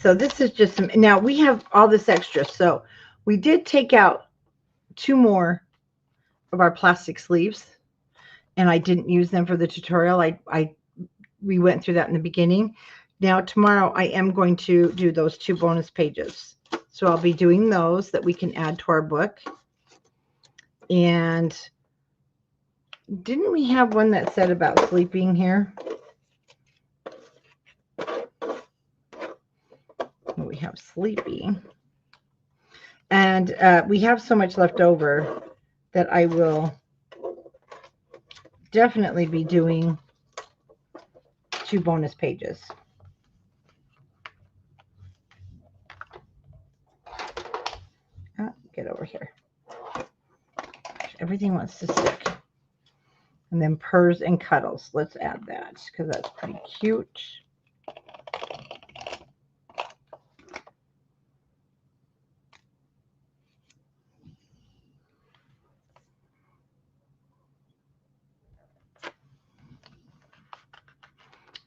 So this is just some, now we have all this extra. So we did take out 2 more of our plastic sleeves, and I didn't use them for the tutorial. We went through that in the beginning. Now tomorrow I am going to do those 2 bonus pages. So I'll be doing those that we can add to our book. And didn't we have one that said about sleeping here? we have Sleepy. And we have so much left over that I will definitely be doing 2 bonus pages. Oh, get over here. Everything wants to stick. And then purrs and cuddles. Let's add that because that's pretty cute.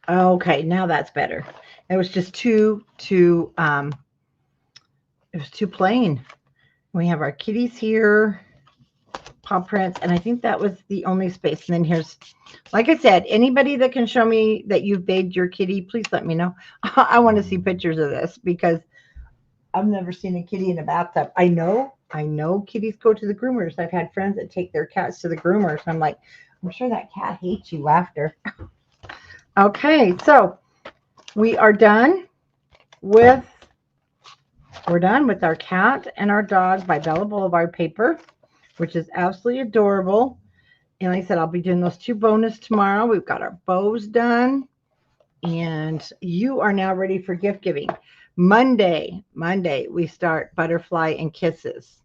Okay, now that's better. It was just too it was too plain. We have our kitties here, paw prints, and I think that was the only space. And then here's, like I said, anybody that can show me that you've bathed your kitty, please let me know. I want to see pictures of this because I've never seen a kitty in a bathtub. I know kitties go to the groomers. I've had friends that take their cats to the groomers. I'm like, I'm sure that cat hates you after. Okay, so we are done with our cat and our dog by Bella Boulevard paper, which is absolutely adorable. And like I said, I'll be doing those 2 bonus tomorrow. We've got our bows done, and you are now ready for gift giving. Monday, we start Butterfly and Kisses.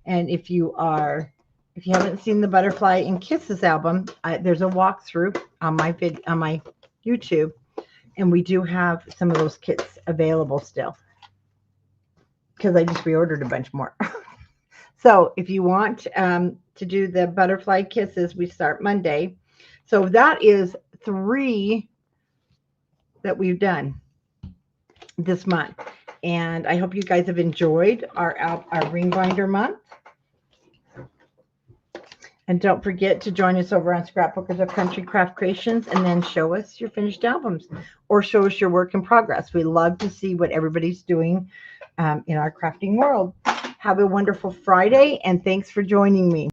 And if you haven't seen the Butterfly and Kisses album, there's a walkthrough on my YouTube, and we do have some of those kits available still because I just reordered a bunch more. So if you want to do the Butterfly Kisses, we start Monday. So that is 3 that we've done this month, and I hope you guys have enjoyed our ring binder month. And don't forget to join us over on Scrapbookers of Country Craft Creations, and then show us your finished albums or show us your work in progress. We love to see what everybody's doing in our crafting world. Have a wonderful Friday, and thanks for joining me.